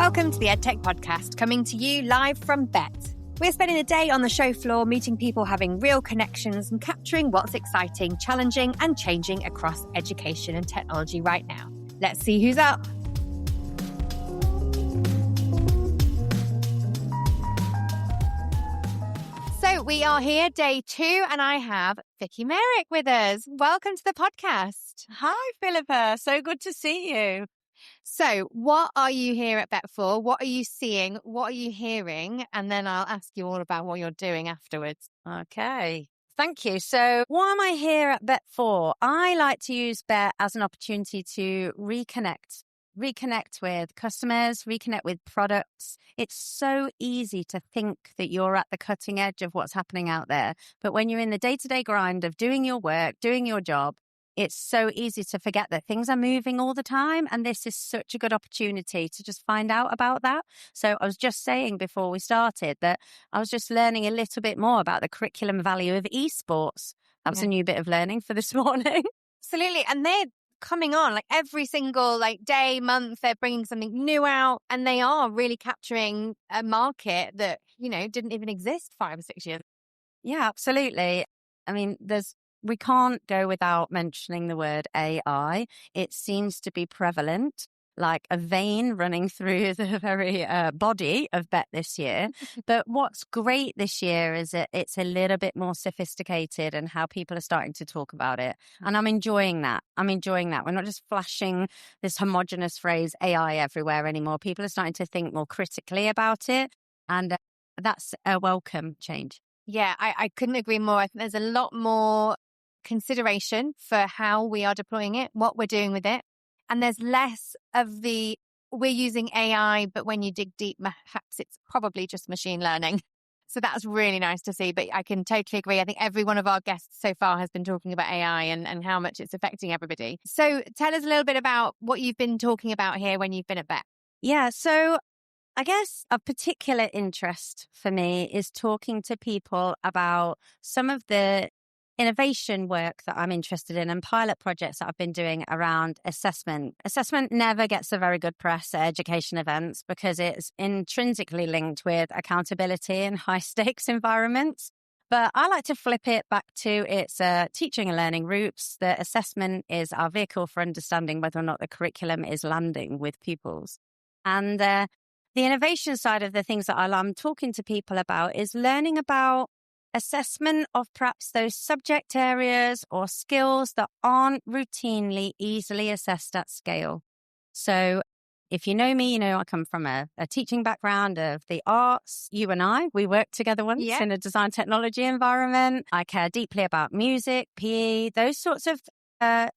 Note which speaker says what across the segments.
Speaker 1: Welcome to the EdTech Podcast, coming to you live from Bett. We're spending the day on the show floor, meeting people, having real connections and capturing what's exciting, challenging and changing across education and technology right now. Let's see who's up. So we are here, day 2, and I have Vicky Merrick with us. Welcome to the podcast.
Speaker 2: Hi, Philippa. So good to see you.
Speaker 1: So what are you here at Bett for? What are you seeing? What are you hearing? And then I'll ask you all about what you're doing afterwards.
Speaker 2: Okay. Thank you. So what am I here at Bett for? I like to use Bett as an opportunity to reconnect with customers, reconnect with products. It's so easy to think that you're at the cutting edge of what's happening out there. But when you're in the day-to-day grind of doing your work, doing your job, it's so easy to forget that things are moving all the time. And this is such a good opportunity to just find out about that. So I was just saying before we started that I was just learning a little bit more about the curriculum value of esports. That was a new bit of learning for this morning.
Speaker 1: Absolutely. And they're coming on like every single day, month, they're bringing something new out, and they are really capturing a market that, didn't even exist 5 or 6 years.
Speaker 2: Yeah, absolutely. I mean, we can't go without mentioning the word AI. It seems to be prevalent, like a vein running through the very body of Bett this year. But what's great this year is that it's a little bit more sophisticated and how people are starting to talk about it. And I'm enjoying that. We're not just flashing this homogenous phrase AI everywhere anymore. People are starting to think more critically about it. And that's a welcome change.
Speaker 1: Yeah, I couldn't agree more. I think there's a lot more consideration for how we are deploying it, what we're doing with it. And there's less of we're using AI, but when you dig deep, perhaps it's probably just machine learning. So that's really nice to see. But I can totally agree. I think every one of our guests so far has been talking about AI and how much it's affecting everybody. So tell us a little bit about what you've been talking about here when you've been at Bett.
Speaker 2: Yeah, so I guess a particular interest for me is talking to people about some of the innovation work that I'm interested in and pilot projects that I've been doing around assessment. Assessment never gets a very good press at education events because it's intrinsically linked with accountability in high stakes environments. But I like to flip it back to its teaching and learning roots. The assessment is our vehicle for understanding whether or not the curriculum is landing with pupils. And the innovation side of the things that I'm talking to people about is learning about assessment of perhaps those subject areas or skills that aren't routinely easily assessed at scale. So if you know me, you know I come from a teaching background of the arts. You and I, we worked together once in a design technology environment. I care deeply about music, PE, those sorts of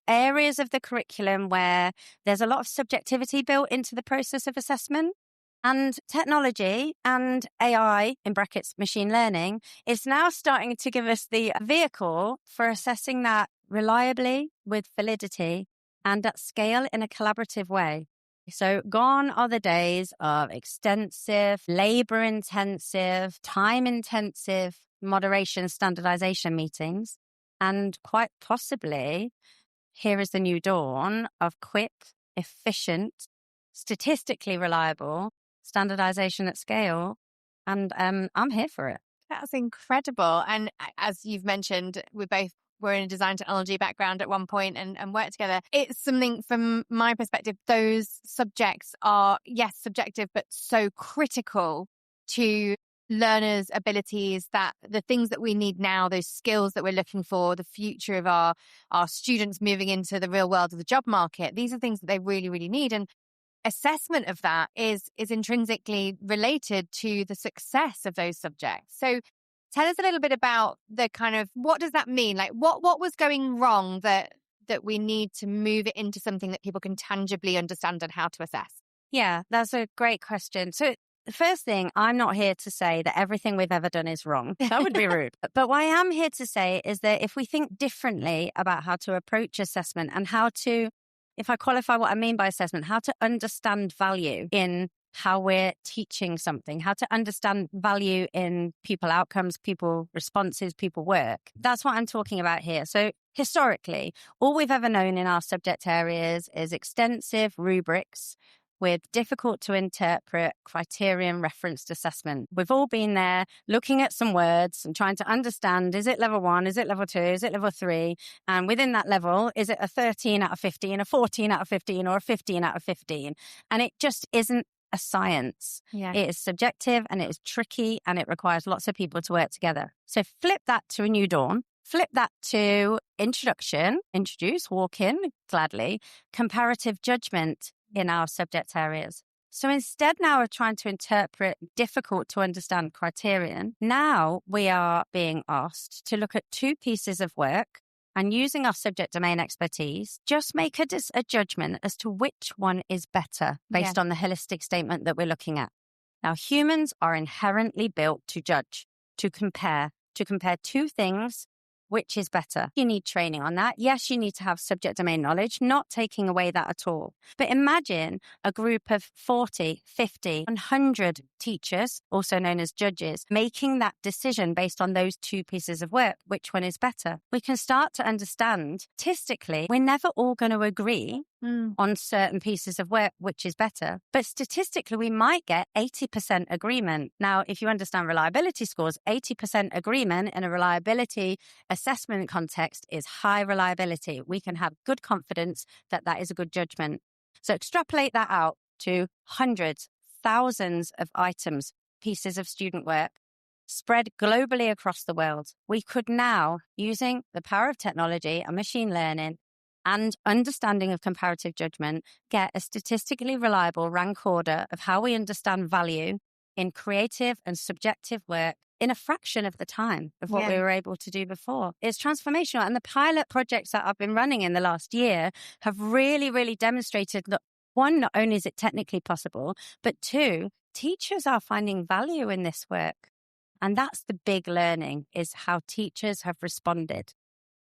Speaker 2: areas of the curriculum where there's a lot of subjectivity built into the process of assessment. And technology and AI, in brackets, machine learning, is now starting to give us the vehicle for assessing that reliably with validity and at scale in a collaborative way. So gone are the days of extensive, labor-intensive, time-intensive moderation standardization meetings. And quite possibly, here is the new dawn of quick, efficient, statistically reliable standardization at scale. And I'm here for it.
Speaker 1: That's incredible. And as you've mentioned, we're in a design technology background at one point and work together. It's something from my perspective, those subjects are, yes, subjective, but so critical to learners' abilities, that the things that we need now, those skills that we're looking for, the future of our students moving into the real world of the job market, these are things that they really, really need. And assessment of that is intrinsically related to the success of those subjects. So tell us a little bit about the kind of, what does that mean? Like what was going wrong that we need to move it into something that people can tangibly understand and how to assess?
Speaker 2: Yeah, that's a great question. So the first thing, I'm not here to say that everything we've ever done is wrong. That would be rude. But what I am here to say is that if we think differently about how to approach assessment and how to, if I qualify what I mean by assessment, how to understand value in how we're teaching something, how to understand value in people outcomes, people responses, people work. That's what I'm talking about here. So historically, all we've ever known in our subject areas is extensive rubrics with difficult to interpret criterion referenced assessment. We've all been there looking at some words and trying to understand, is it level 1? Is it level 2? Is it level 3? And within that level, is it a 13 out of 15, a 14 out of 15, or a 15 out of 15? And it just isn't a science.
Speaker 1: Yeah.
Speaker 2: It is subjective and it is tricky and it requires lots of people to work together. So flip that to a new dawn. Flip that to introduce, walk in, gladly, comparative judgment in our subject areas. So instead now of trying to interpret difficult to understand criterion, now we are being asked to look at two pieces of work and using our subject domain expertise, just make a judgment as to which one is better based on the holistic statement that we're looking at. Now, humans are inherently built to judge, to compare two things. Which is better? You need training on that. Yes, you need to have subject domain knowledge, not taking away that at all. But imagine a group of 40, 50, 100 teachers, also known as judges, making that decision based on those two pieces of work. Which one is better? We can start to understand, statistically, we're never all going to agree on certain pieces of work, which is better. But statistically, we might get 80% agreement. Now, if you understand reliability scores, 80% agreement in a reliability assessment context is high reliability. We can have good confidence that that is a good judgment. So extrapolate that out to hundreds, thousands of items, pieces of student work spread globally across the world. We could now, using the power of technology and machine learning and understanding of comparative judgment, get a statistically reliable rank order of how we understand value in creative and subjective work in a fraction of the time of what we were able to do before. It's transformational. And the pilot projects that I've been running in the last year have really, really demonstrated that, one, not only is it technically possible, but two, teachers are finding value in this work. And that's the big learning, is how teachers have responded.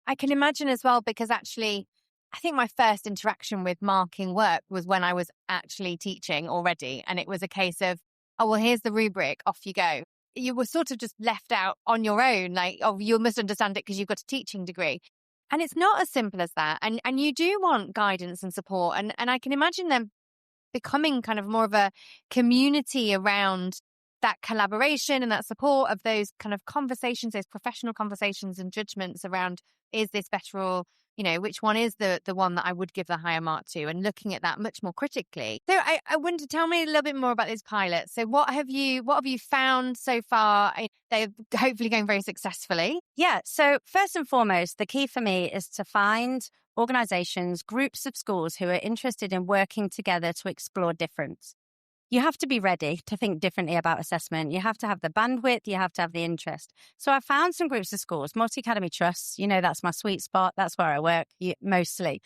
Speaker 1: I can imagine as well, because actually, I think my first interaction with marking work was when I was actually teaching already. And it was a case of, oh, well, here's the rubric, off you go. You were sort of just left out on your own, like, oh, you must understand it because you've got a teaching degree. And it's not as simple as that. And you do want guidance and support. And I can imagine them becoming kind of more of a community around that collaboration and that support of those kind of conversations, those professional conversations and judgments around, is this better, or, you know, which one is the one that I would give the higher mark to, and looking at that much more critically. So I wanted to tell me a little bit more about these pilots. So what have you found so far? They're hopefully going very successfully.
Speaker 2: Yeah. So first and foremost, the key for me is to find organizations, groups of schools who are interested in working together to explore difference. You have to be ready to think differently about assessment. You have to have the bandwidth. You have to have the interest. So I found some groups of schools, multi-academy trusts. You know, that's my sweet spot. That's where I work mostly.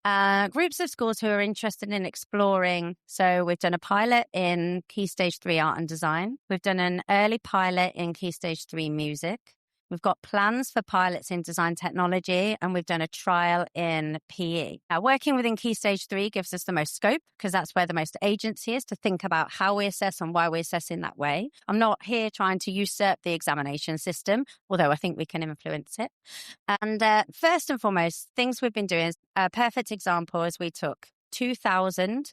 Speaker 2: Groups of schools who are interested in exploring. So we've done a pilot in Key Stage 3 art and design. We've done an early pilot in Key Stage 3 music. We've got plans for pilots in design technology, and we've done a trial in PE. Now, working within Key Stage 3 gives us the most scope, because that's where the most agency is to think about how we assess and why we assess in that way. I'm not here trying to usurp the examination system, although I think we can influence it. And first and foremost, things we've been doing, a perfect example is we took 2,000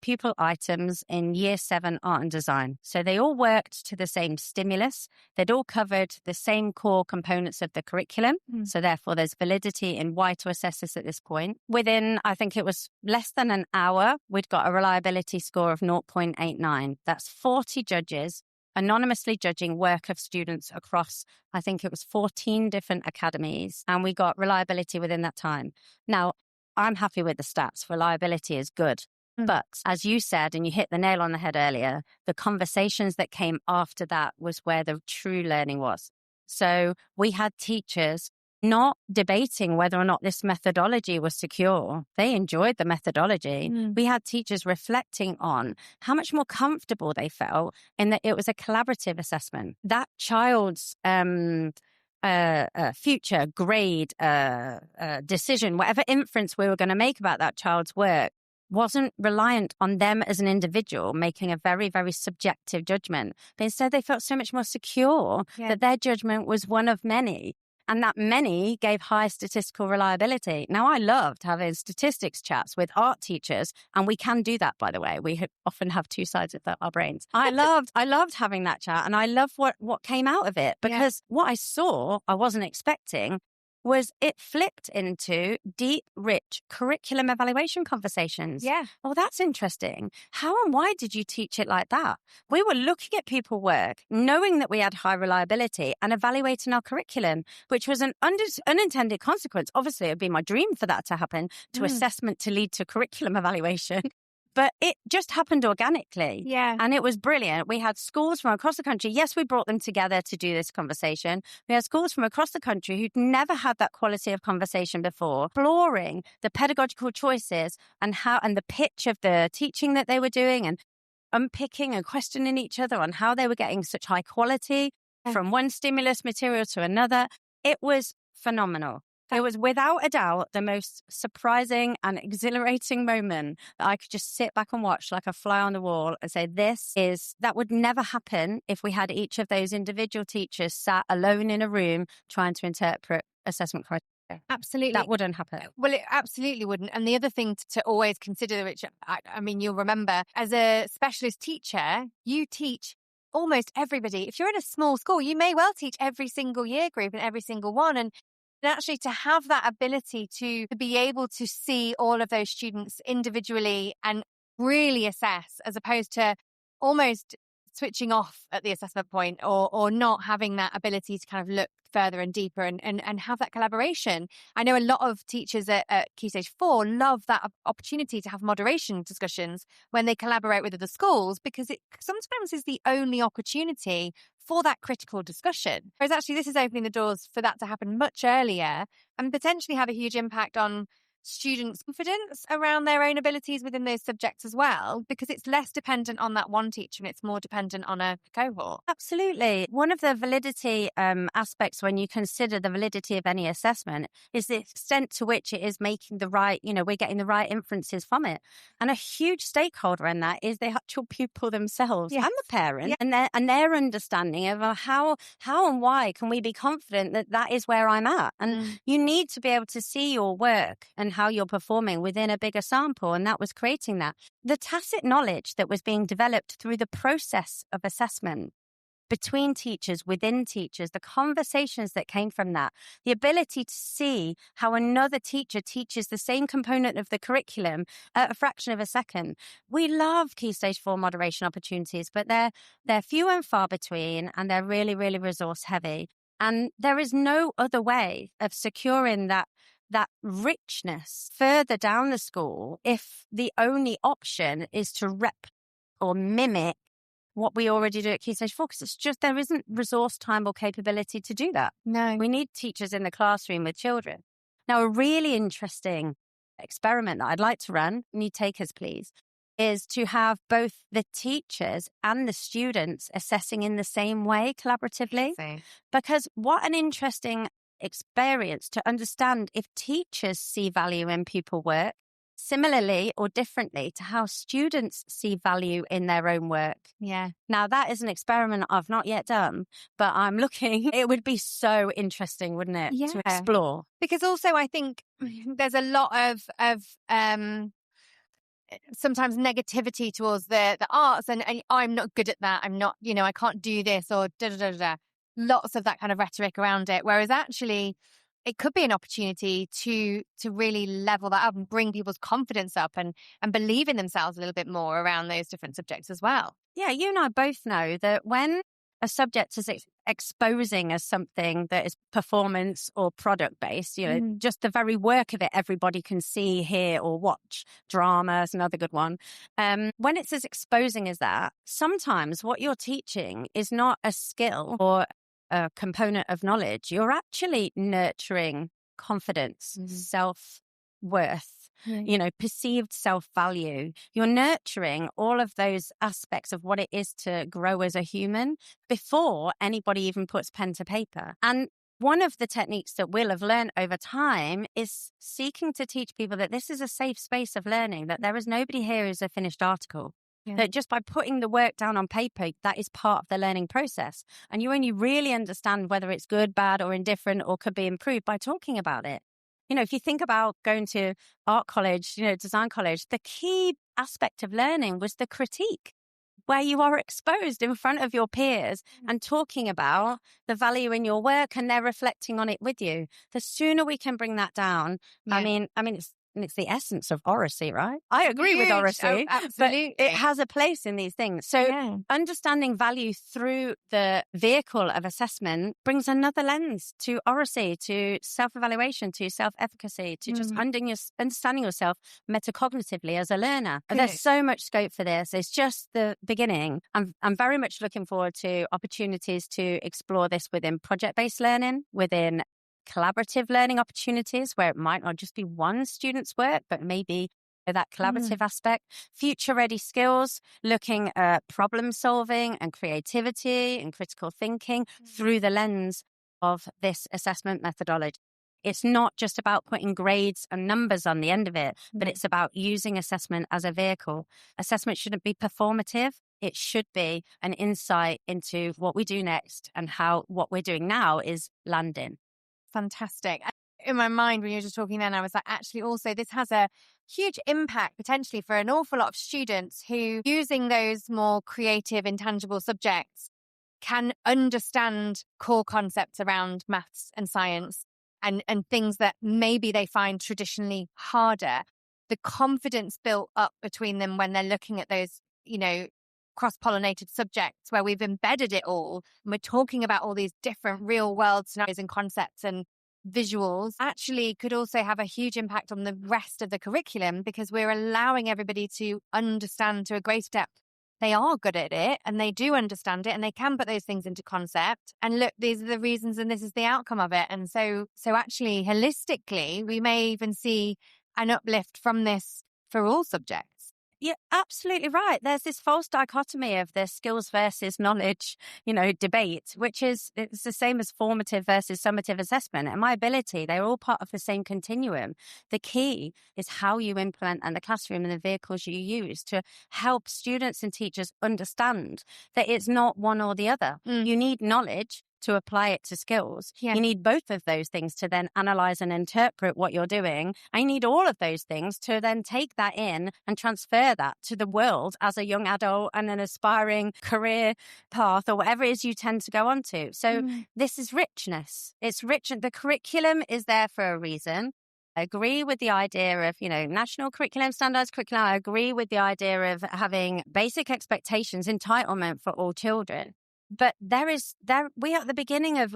Speaker 2: pupil items in Year 7 art and design. So they all worked to the same stimulus. They'd all covered the same core components of the curriculum. So therefore, there's validity in why to assess this at this point. Within, I think it was less than an hour, we'd got a reliability score of 0.89. That's 40 judges anonymously judging work of students across, I think it was 14 different academies. And we got reliability within that time. Now, I'm happy with the stats. Reliability is good. But as you said, and you hit the nail on the head earlier, the conversations that came after that was where the true learning was. So we had teachers not debating whether or not this methodology was secure. They enjoyed the methodology. We had teachers reflecting on how much more comfortable they felt in that it was a collaborative assessment. That child's future grade, decision, whatever inference we were going to make about that child's work, wasn't reliant on them as an individual making a very, very subjective judgment. But instead, they felt so much more secure that their judgment was one of many. and that many gave high statistical reliability. Now, I loved having statistics chats with art teachers, and we can do that, by the way. We often have two sides of our brains. I loved having that chat, and I love what came out of it, because what I saw, I wasn't expecting, was it flipped into deep, rich curriculum evaluation conversations.
Speaker 1: Yeah.
Speaker 2: Oh, that's interesting. How and why did you teach it like that? We were looking at people work, knowing that we had high reliability, and evaluating our curriculum, which was an unintended consequence. Obviously, it would be my dream for that to happen, to assessment to lead to curriculum evaluation. But it just happened organically.
Speaker 1: Yeah.
Speaker 2: And it was brilliant. We had schools from across the country. Yes, we brought them together to do this conversation. We had schools from across the country who'd never had that quality of conversation before, exploring the pedagogical choices and the pitch of the teaching that they were doing, and unpicking and questioning each other on how they were getting such high quality from one stimulus material to another. It was phenomenal. It was without a doubt the most surprising and exhilarating moment that I could just sit back and watch like a fly on the wall and say, that would never happen if we had each of those individual teachers sat alone in a room trying to interpret assessment criteria.
Speaker 1: Absolutely.
Speaker 2: That wouldn't happen.
Speaker 1: Well, it absolutely wouldn't. And the other thing to always consider, which I mean, you'll remember, as a specialist teacher, you teach almost everybody. If you're in a small school, you may well teach every single year group and every single one. And actually to have that ability to be able to see all of those students individually and really assess, as opposed to almost switching off at the assessment point, or not having that ability to kind of look further and deeper and have that collaboration. I know a lot of teachers at Key Stage 4 love that opportunity to have moderation discussions when they collaborate with other schools, because it sometimes is the only opportunity for that critical discussion. Whereas actually this is opening the doors for that to happen much earlier and potentially have a huge impact on students' confidence around their own abilities within those subjects as well, because it's less dependent on that one teacher and it's more dependent on a cohort.
Speaker 2: Absolutely. One of the validity aspects when you consider the validity of any assessment is the extent to which it is making the right, we're getting the right inferences from it. And a huge stakeholder in that is the actual pupil themselves and the parent and their understanding of how and why can we be confident that that is where I'm at. And you need to be able to see your work and how you're performing within a bigger sample. And that was creating that. The tacit knowledge that was being developed through the process of assessment between teachers, within teachers, the conversations that came from that, the ability to see how another teacher teaches the same component of the curriculum at a fraction of a second. We love Key Stage 4 moderation opportunities, but they're few and far between, and they're really, really resource heavy. And there is no other way of securing that richness further down the school if the only option is to rep or mimic what we already do at Key Stage 4, because it's just there isn't resource, time or capability to do that.
Speaker 1: No.
Speaker 2: We need teachers in the classroom with children. Now, a really interesting experiment that I'd like to run, need takers please, is to have both the teachers and the students assessing in the same way collaboratively. Because what an interesting experience to understand if teachers see value in pupil work similarly or differently to how students see value in their own work.
Speaker 1: Yeah.
Speaker 2: Now, that is an experiment I've not yet done, but I'm looking. It would be so interesting, wouldn't it, to explore?
Speaker 1: Because also I think there's a lot of sometimes negativity towards the arts and I'm not good at that. I'm not, I can't do this or da-da-da-da. Lots of that kind of rhetoric around it. Whereas actually it could be an opportunity to really level that up and bring people's confidence up and believe in themselves a little bit more around those different subjects as well.
Speaker 2: Yeah, you and I both know that when a subject is exposing as something that is performance or product based, just the very work of it, everybody can see, hear or watch. Drama is another good one. When it's as exposing as that, sometimes what you're teaching is not a skill or a component of knowledge. You're actually nurturing confidence, self-worth, perceived self-value. You're nurturing all of those aspects of what it is to grow as a human before anybody even puts pen to paper. And one of the techniques that we'll have learned over time is seeking to teach people that this is a safe space of learning, that there is nobody here who's a finished article. That just by putting the work down on paper, that is part of the learning process. And you only really understand whether it's good, bad, or indifferent, or could be improved by talking about it. If you think about going to art college, design college, the key aspect of learning was the critique, where you are exposed in front of your peers and talking about the value in your work, and they're reflecting on it with you. The sooner we can bring that down, I mean, it's the essence of oracy, right? I agree with oracy, but it has a place in these things. So understanding value through the vehicle of assessment brings another lens to oracy, to self-evaluation, to self-efficacy, to just understanding yourself metacognitively as a learner. There's so much scope for this. It's just the beginning. I'm very much looking forward to opportunities to explore this within project-based learning, within collaborative learning opportunities where it might not just be one student's work, but maybe that collaborative aspect, future-ready skills, looking at problem solving and creativity and critical thinking through the lens of this assessment methodology. It's not just about putting grades and numbers on the end of it, but it's about using assessment as a vehicle. Assessment shouldn't be performative. It should be an insight into what we do next and how what we're doing now is landing.
Speaker 1: Fantastic. In my mind, when you were just talking then, I was like, actually, also, this has a huge impact potentially for an awful lot of students who, using those more creative, intangible subjects, can understand core concepts around maths and science and things that maybe they find traditionally harder. The confidence built up between them when they're looking at those, cross-pollinated subjects where we've embedded it all and we're talking about all these different real-world scenarios and concepts and visuals, actually could also have a huge impact on the rest of the curriculum, because we're allowing everybody to understand to a great depth. They are good at it and they do understand it and they can put those things into concept. And look, these are the reasons and this is the outcome of it. And so actually, holistically, we may even see an uplift from this for all subjects.
Speaker 2: You're absolutely right. There's this false dichotomy of the skills versus knowledge, debate, which it's the same as formative versus summative assessment. And my ability, they're all part of the same continuum. The key is how you implement in the classroom and the vehicles you use to help students and teachers understand that it's not one or the other. You need knowledge to apply it to skills. You need both of those things to then analyze and interpret what you're doing. I need all of those things to then take that in and transfer that to the world as a young adult and an aspiring career path or whatever it is you tend to go on to. So this is richness. It's rich. The curriculum is there for a reason. I agree with the idea of, national curriculum, standardized curriculum. I agree with the idea of having basic expectations, entitlement for all children. But we are at the beginning of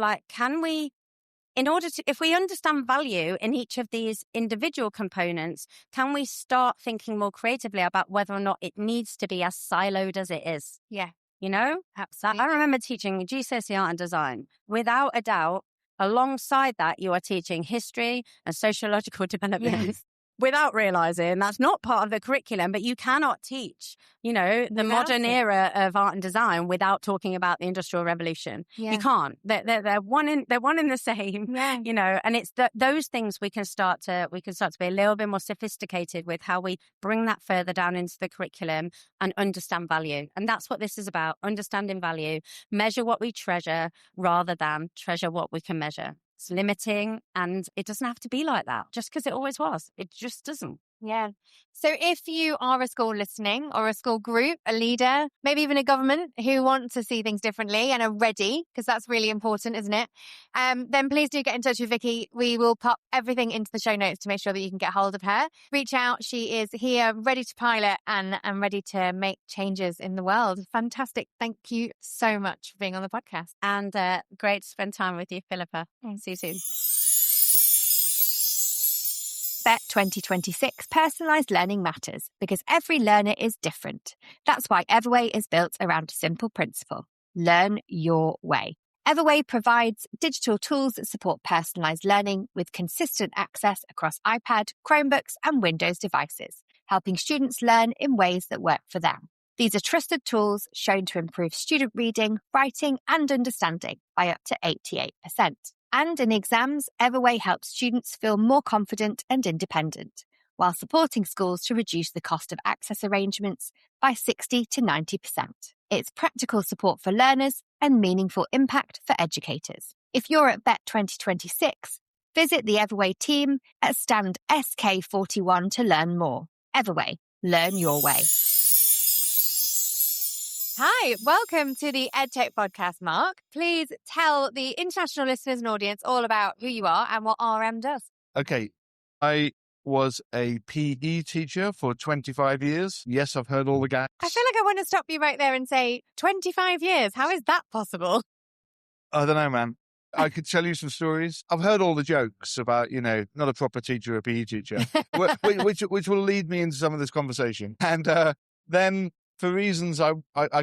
Speaker 2: if we understand value in each of these individual components, can we start thinking more creatively about whether or not it needs to be as siloed as it is?
Speaker 1: Yeah.
Speaker 2: Absolutely. I remember teaching GCSE art and design. Without a doubt, alongside that, you are teaching history and sociological development. Yes. Without realizing that's not part of the curriculum, but you cannot teach, the modern era of art and design without talking about the Industrial Revolution. Yeah. You can't. They're one in the same. Yeah. And it's those things we can start to be a little bit more sophisticated with how we bring that further down into the curriculum and understand value. And that's what this is about: understanding value, measure what we treasure rather than treasure what we can measure. It's limiting, and it doesn't have to be like that just because it always was. It just doesn't.
Speaker 1: Yeah. So if you are a school listening, or a school group, a leader, maybe even a government who want to see things differently and are ready, because that's really important, isn't it? Then please do get in touch with Vicky. We will pop everything into the show notes to make sure that you can get hold of her. Reach out. She is here, ready to pilot and ready to make changes in the world. Fantastic. Thank you so much for being on the podcast.
Speaker 2: And great to spend time with you, Philippa. See you soon.
Speaker 1: Bett 2026 Personalised Learning Matters, because every learner is different. That's why Everway is built around a simple principle: learn your way. Everway provides digital tools that support personalised learning with consistent access across iPad, Chromebooks and Windows devices, helping students learn in ways that work for them. These are trusted tools shown to improve student reading, writing and understanding by up to 88%. And in exams, Everway helps students feel more confident and independent. while supporting schools to reduce the cost of access arrangements by 60 to 90%. It's practical support for learners and meaningful impact for educators. If you're at Bett 2026, visit the Everway team at stand SK41 to learn more. Everway, learn your way. Hi, welcome to the EdTech podcast, Mark. Please tell the international listeners and audience all about who you are and what RM does.
Speaker 3: Okay, I was a PE teacher for 25 years. Yes, I've heard all the gaps.
Speaker 1: I feel like I want to stop you right there and say 25 years. How is that possible?
Speaker 3: I don't know, man. I could tell you some stories. I've heard all the jokes about, not a proper teacher, a PE teacher, which will lead me into some of this conversation. And then, for reasons I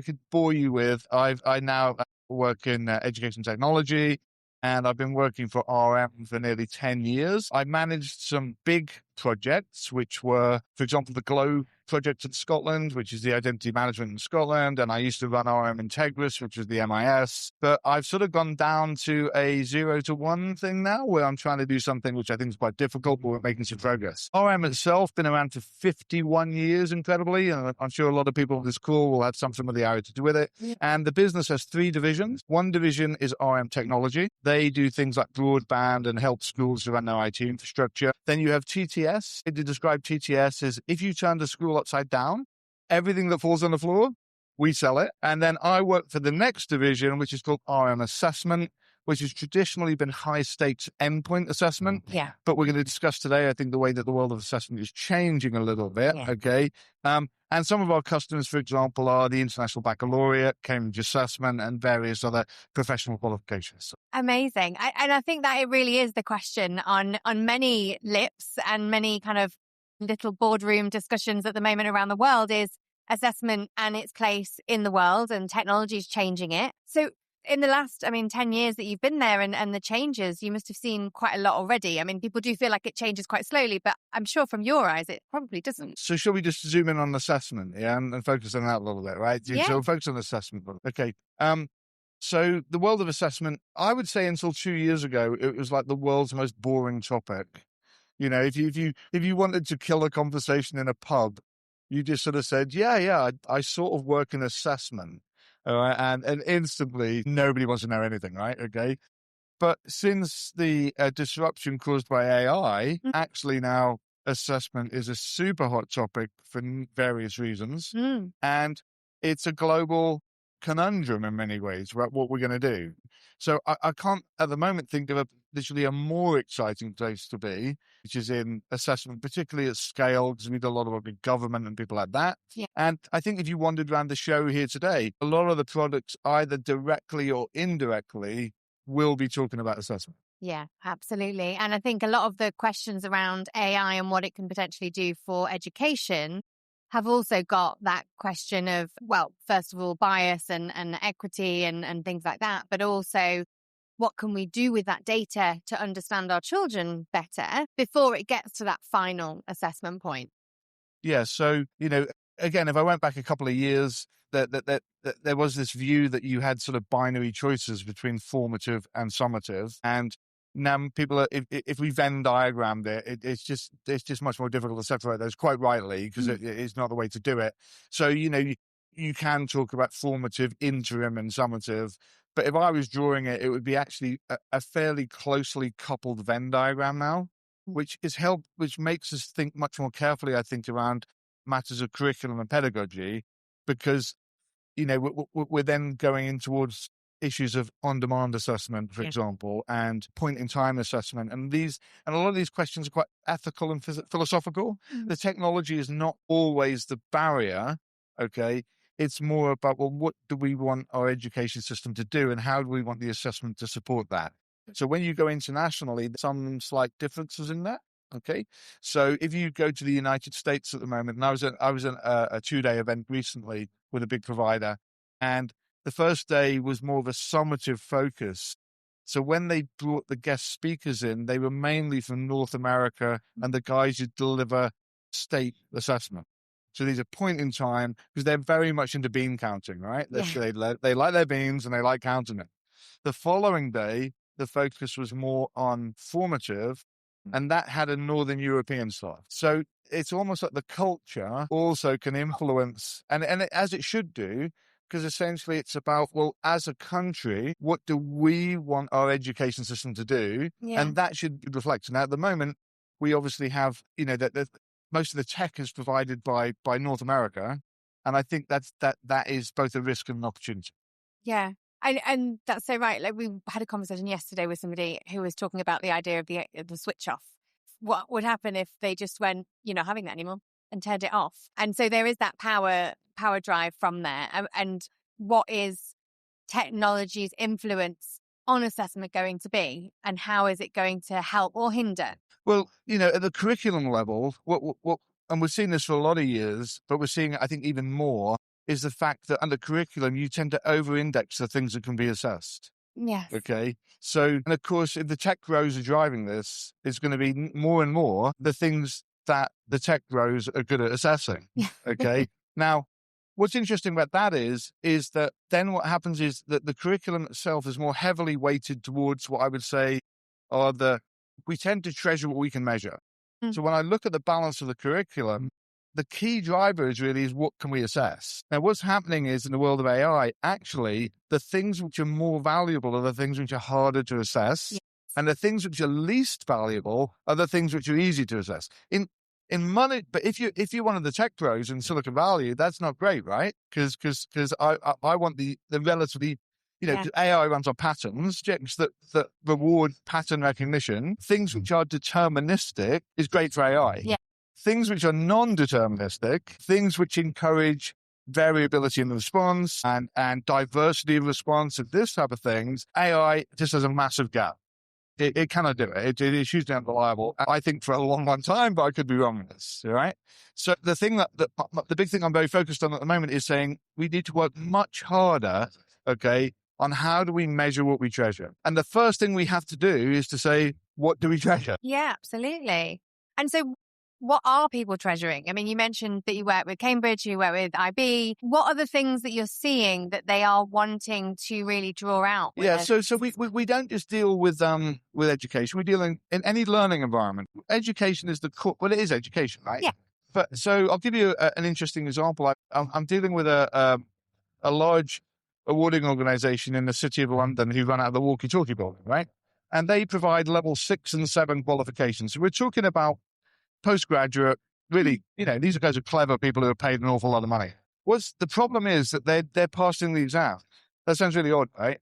Speaker 3: could bore you with, I now work in education technology, and I've been working for RM for nearly 10 years. I managed some big projects, which were, for example, the GLOW project in Scotland, which is the identity management in Scotland. And I used to run RM Integris, which was the MIS. But I've sort of gone down to a 0 to 1 thing now, where I'm trying to do something which I think is quite difficult, but we're making some progress. RM itself been around for 51 years, incredibly. And I'm sure a lot of people on this call will have some familiarity with it. Yeah. And the business has 3 divisions. One division is RM Technology. They do things like broadband and help schools to run their IT infrastructure. Then you have TTS. To describe TTS is if you turn the school upside down, everything that falls on the floor, we sell it. And then I work for the next division, which is called RM Assessment, which has traditionally been high stakes endpoint assessment.
Speaker 1: Yeah.
Speaker 3: But we're going to discuss today, I think, the way that the world of assessment is changing a little bit. Yeah. Okay. And some of our customers, for example, are the International Baccalaureate, Cambridge Assessment, and various other professional qualifications.
Speaker 1: Amazing. And I think that it really is the question on many lips and many kind of little boardroom discussions at the moment around the world is assessment and its place in the world, and technology is changing it. So in the last, 10 years that you've been there and the changes, you must have seen quite a lot already. People do feel like it changes quite slowly, but I'm sure from your eyes, it probably doesn't.
Speaker 3: So shall we just zoom in on assessment, and focus on that a little bit, right?
Speaker 1: Yeah.
Speaker 3: So we'll focus on assessment. Okay. So the world of assessment, I would say until 2 years ago, it was like the world's most boring topic. If you wanted to kill a conversation in a pub, you just sort of said, I sort of work in assessment. All right, and instantly nobody wants to know anything, right? Okay. But since the disruption caused by AI, actually now assessment is a super hot topic for various reasons. And it's a global conundrum in many ways about what we're going to do. So I can't at the moment think of literally a more exciting place to be, which is in assessment, particularly at scale, because we do a lot of work with government and people like that.
Speaker 1: Yeah.
Speaker 3: And I think if you wandered around the show here today, a lot of the products, either directly or indirectly, will be talking about assessment.
Speaker 1: Yeah, absolutely. And I think a lot of the questions around AI and what it can potentially do for education have also got that question of, well, first of all, bias and equity and things like that, but also what can we do with that data to understand our children better before it gets to that final assessment point?
Speaker 3: Yeah. So, again, if I went back a couple of years, that there was this view that you had sort of binary choices between formative and summative. And now people are, if we Venn diagrammed it, it's just much more difficult to separate those, quite rightly, because it's not the way to do it. So, you can talk about formative, interim, and summative. But if I was drawing it, it would be actually a fairly closely coupled Venn diagram now, which makes us think much more carefully, I think, around matters of curriculum and pedagogy, because, we're then going in towards issues of on-demand assessment, for example, and point-in-time assessment. And a lot of these questions are quite ethical and philosophical. The technology is not always the barrier, okay? It's more about, well, what do we want our education system to do, and how do we want the assessment to support that? So when you go internationally, there's some slight differences in that. Okay. So if you go to the United States at the moment, and I was at a 2-day event recently with a big provider, and the first day was more of a summative focus. So when they brought the guest speakers in, they were mainly from North America and the guys who deliver state assessment. So these are point in time, because they're very much into bean counting, right?
Speaker 1: Yeah.
Speaker 3: They like their beans and they like counting it. The following day, the focus was more on formative, and that had a Northern European slant. So it's almost like the culture also can influence, and as it should do, because essentially it's about, well, as a country, what do we want our education system to do?
Speaker 1: Yeah.
Speaker 3: And that should be reflected. Now, at the moment, we obviously have, that most of the tech is provided by North America. And I think that is both a risk and an opportunity.
Speaker 1: Yeah. And that's so right. Like, we had a conversation yesterday with somebody who was talking about the idea of the switch off. What would happen if they just went, you're not having that anymore, and turned it off? And so there is that power drive from there. And what is technology's influence on assessment going to be, and how is it going to help or hinder?
Speaker 3: Well, at the curriculum level, what and we've seen this for a lot of years, but we're seeing it, I think, even more, is the fact that under curriculum, you tend to over-index the things that can be assessed.
Speaker 1: Yes.
Speaker 3: Okay. So, and of course, if the tech bros are driving this, it's going to be more and more the things that the tech bros are good at assessing. Okay. Now, what's interesting about that is that then what happens is that the curriculum itself is more heavily weighted towards what I would say are we tend to treasure what we can measure. So when I look at the balance of the curriculum, the key driver is what can we assess? Now, what's happening is in the world of AI, actually, the things which are more valuable are the things which are harder to assess.
Speaker 1: Yes.
Speaker 3: And the things which are least valuable are the things which are easy to assess. In money, but if you're one of the tech pros in Silicon Valley, that's not great, right? Because I want the relatively, AI runs on patterns, objects that reward pattern recognition. Things which are deterministic is great for AI.
Speaker 1: Yeah.
Speaker 3: Things which are non-deterministic, things which encourage variability in the response and diversity of response and this type of things, AI just has a massive gap. It cannot do it. It is hugely unreliable, I think, for a long, long time, but I could be wrong on this, all right? So the thing the big thing I'm very focused on at the moment is saying we need to work much harder, okay, on how do we measure what we treasure. And the first thing we have to do is to say, what do we treasure?
Speaker 1: Yeah, absolutely. And so what are people treasuring? I mean, you mentioned that you work with Cambridge, you work with IB. What are the things that you're seeing that they are wanting to really draw out?
Speaker 3: Yeah, so we don't just deal with education. We deal in any learning environment. Education is the core. Well, it is education, right?
Speaker 1: Yeah.
Speaker 3: But so I'll give you an interesting example. I'm dealing with a large awarding organization in the city of London who run out of the walkie-talkie building, right? And they provide level 6 and 7 qualifications. So we're talking about postgraduate, really, these guys are clever people who are paid an awful lot of money. What's the problem is that they're passing the exam. That sounds really odd, right?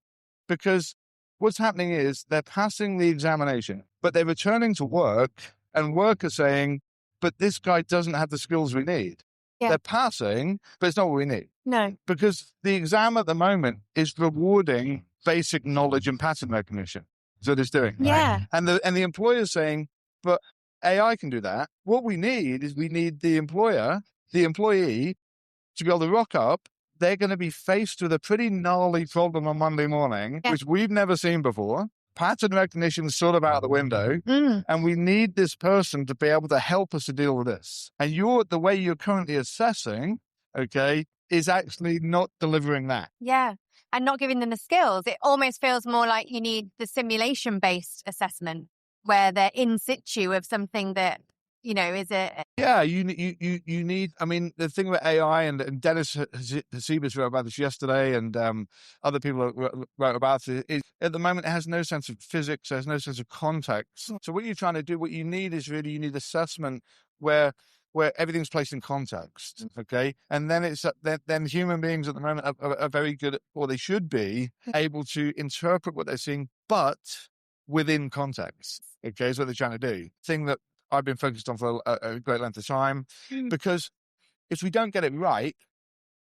Speaker 3: Because what's happening is they're passing the examination, but they're returning to work and work are saying, but this guy doesn't have the skills we need. Yeah. They're passing, but it's not what we need.
Speaker 1: No.
Speaker 3: Because the exam at the moment is rewarding basic knowledge and pattern recognition. That's what it's doing.
Speaker 1: Yeah.
Speaker 3: Right? And the employer's saying, but AI can do that. What we need is the employee to be able to rock up. They're going to be faced with a pretty gnarly problem on Monday morning, which we've never seen before. Pattern recognition is sort of out the window. And we need this person to be able to help us to deal with this. And the way you're currently assessing, okay, is actually not delivering that.
Speaker 1: Yeah. And not giving them the skills. It almost feels more like you need the simulation-based assessment, where they're in situ of something that, is a...
Speaker 3: Yeah, you need, I mean, the thing with AI, and Dennis Hassibis wrote about this yesterday, and other people wrote about it, is at the moment it has no sense of physics, it has no sense of context. So what you're trying to do, what you need is really, you need assessment where everything's placed in context, okay? And then then human beings at the moment are very good at, or they should be, able to interpret what they're seeing, but within context, okay, is what they're trying to do. Thing that I've been focused on for a great length of time, because if we don't get it right,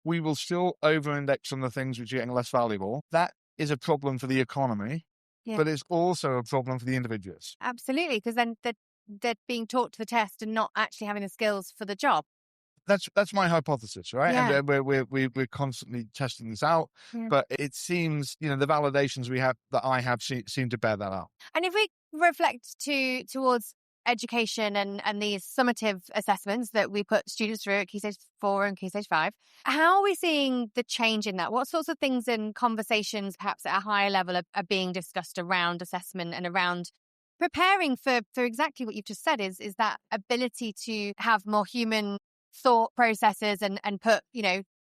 Speaker 3: we will still over-index on the things which are getting less valuable. That is a problem for the economy, but it's also a problem for the individuals.
Speaker 1: Absolutely, because then they're being taught to the test and not actually having the skills for the job.
Speaker 3: That's my hypothesis, right?
Speaker 1: Yeah.
Speaker 3: And we're constantly testing this out, but it seems, the validations I have seem to bear that out.
Speaker 1: And if we reflect towards education and these summative assessments that we put students through at Key Stage 4 and Key Stage 5, how are we seeing the change in that? What sorts of things and conversations, perhaps at a higher level, are being discussed around assessment and around preparing for exactly what you've just said is that ability to have more human thought processes and put,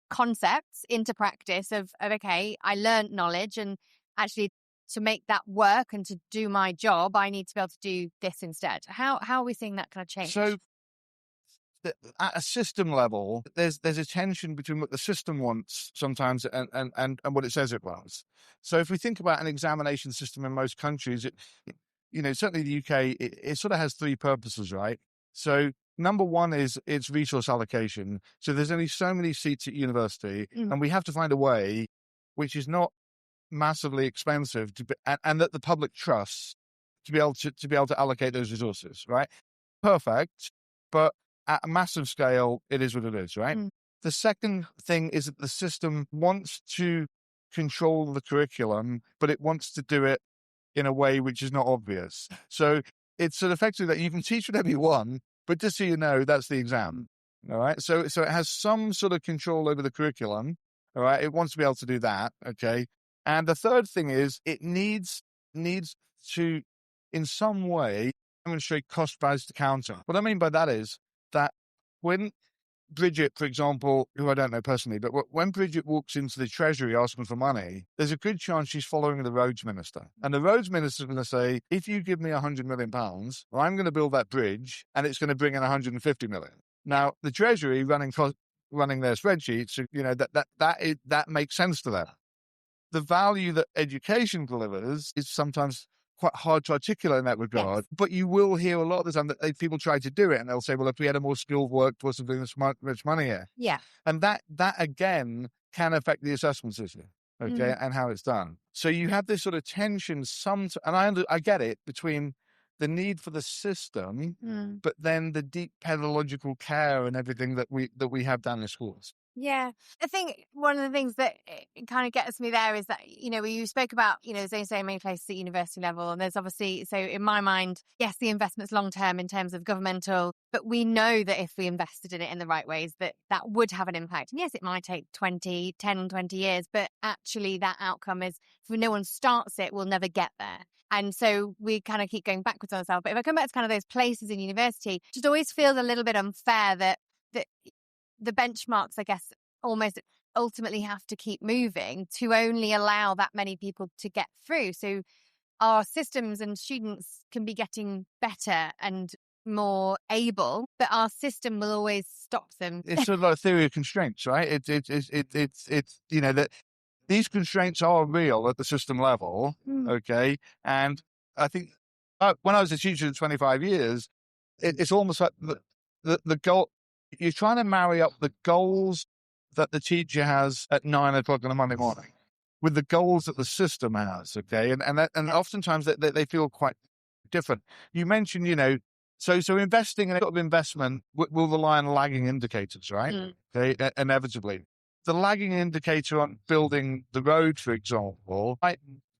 Speaker 1: concepts into practice of okay, I learned knowledge, and actually to make that work and to do my job, I need to be able to do this instead. How are we seeing that kind of change?
Speaker 3: So at a system level, there's a tension between what the system wants sometimes and what it says it wants. So if we think about an examination system in most countries, certainly the UK, it sort of has three purposes, right? So number one is its resource allocation. So there's only so many seats at university, and we have to find a way which is not massively expensive and that the public trusts to be able to allocate those resources, right? Perfect, but at a massive scale, it is what it is, right? The second thing is that the system wants to control the curriculum, but it wants to do it in a way which is not obvious. So it's sort of effectively that you can teach whatever you want, but just so you know, that's the exam. All right. So it has some sort of control over the curriculum. All right. It wants to be able to do that. Okay. And the third thing is it needs to, in some way, demonstrate cost-based accounting. What I mean by that is that when Bridget, for example, who I don't know personally, but when Bridget walks into the Treasury asking for money, there's a good chance she's following the roads minister. And the roads minister is going to say, if you give me £100 million, well, I'm going to build that bridge and it's going to bring in 150 million. Now, the Treasury running their spreadsheets, that makes sense to them. The value that education delivers is sometimes quite hard to articulate in that regard, but you will hear a lot of the time that people try to do it and they'll say, well, if we had a more skilled workforce of doing this much money here.
Speaker 1: Yeah.
Speaker 3: And that again can affect the assessment system, okay, and how it's done. So you have this sort of tension and I get it, between the need for the system, but then the deep pedagogical care and everything that we have down in schools.
Speaker 1: Yeah. I think one of the things that it kind of gets me there is that, you spoke about, there's only so many places at university level. And there's obviously, so in my mind, yes, the investment's long-term in terms of governmental, but we know that if we invested in it in the right ways, that would have an impact. And yes, it might take 10, 20 years, but actually that outcome is, if no one starts it, we'll never get there. And so we kind of keep going backwards on ourselves. But if I come back to kind of those places in university, it just always feels a little bit unfair that the benchmarks, I guess, almost ultimately have to keep moving to only allow that many people to get through. So our systems and students can be getting better and more able, but our system will always stop them.
Speaker 3: It's sort of like a theory of constraints, right? It's that these constraints are real at the system level, okay? And I think when I was a teacher for 25 years, it's almost like the goal. You're trying to marry up the goals that the teacher has at 9 o'clock on a Monday morning with the goals that the system has, okay? And oftentimes they feel quite different. You mentioned, so investing in a sort of investment will rely on lagging indicators, right? Okay, inevitably. The lagging indicator on building the road, for example,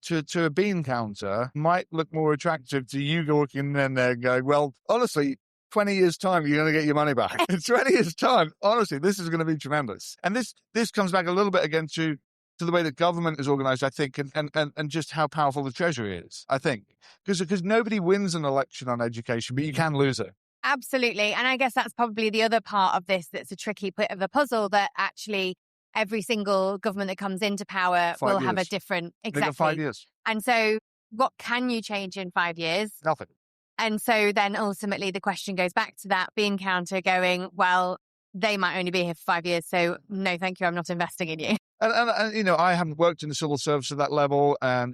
Speaker 3: to a bean counter might look more attractive to you walking in there going, well, honestly, 20 years' time, you're going to get your money back. In 20 years' time, honestly, this is going to be tremendous. And this comes back a little bit again to the way that government is organized, I think, and just how powerful the Treasury is, I think. Because nobody wins an election on education, but you can lose it.
Speaker 1: Absolutely. And I guess that's probably the other part of this that's a tricky bit of the puzzle, that actually every single government that comes into power will have a different... Exactly.
Speaker 3: They got 5 years.
Speaker 1: And so what can you change in 5 years?
Speaker 3: Nothing.
Speaker 1: And so then ultimately the question goes back to that bean counter going, well, they might only be here for 5 years, so no, thank you, I'm not investing in you.
Speaker 3: And I haven't worked in the civil service at that level, and,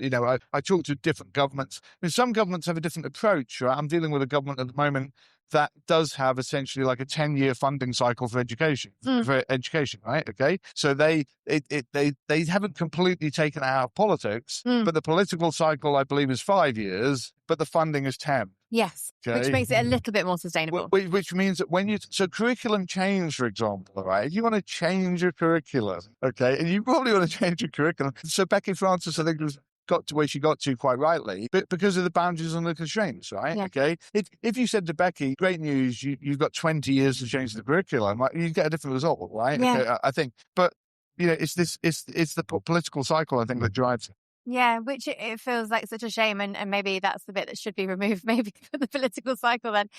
Speaker 3: I talk to different governments. I mean, some governments have a different approach, right? I'm dealing with a government at the moment that does have essentially like a 10-year funding cycle for education, right? Okay. So they haven't completely taken it out of politics, but the political cycle, I believe, is 5 years, but the funding is 10.
Speaker 1: Yes. Okay? Which makes it a little bit more sustainable.
Speaker 3: Which means that so curriculum change, for example, right? If you want to change your curriculum, okay, and you probably want to change your curriculum. So Becky Francis, I think, got to where she got to quite rightly, but because of the boundaries and the constraints, right? Yeah. Okay. If you said to Becky, great news, you've got 20 years to change the curriculum, you get a different result, right? Yeah. Okay, I think. But, it's the political cycle, I think, that drives it.
Speaker 1: Yeah, which it feels like such a shame, and maybe that's the bit that should be removed, maybe for the political cycle then.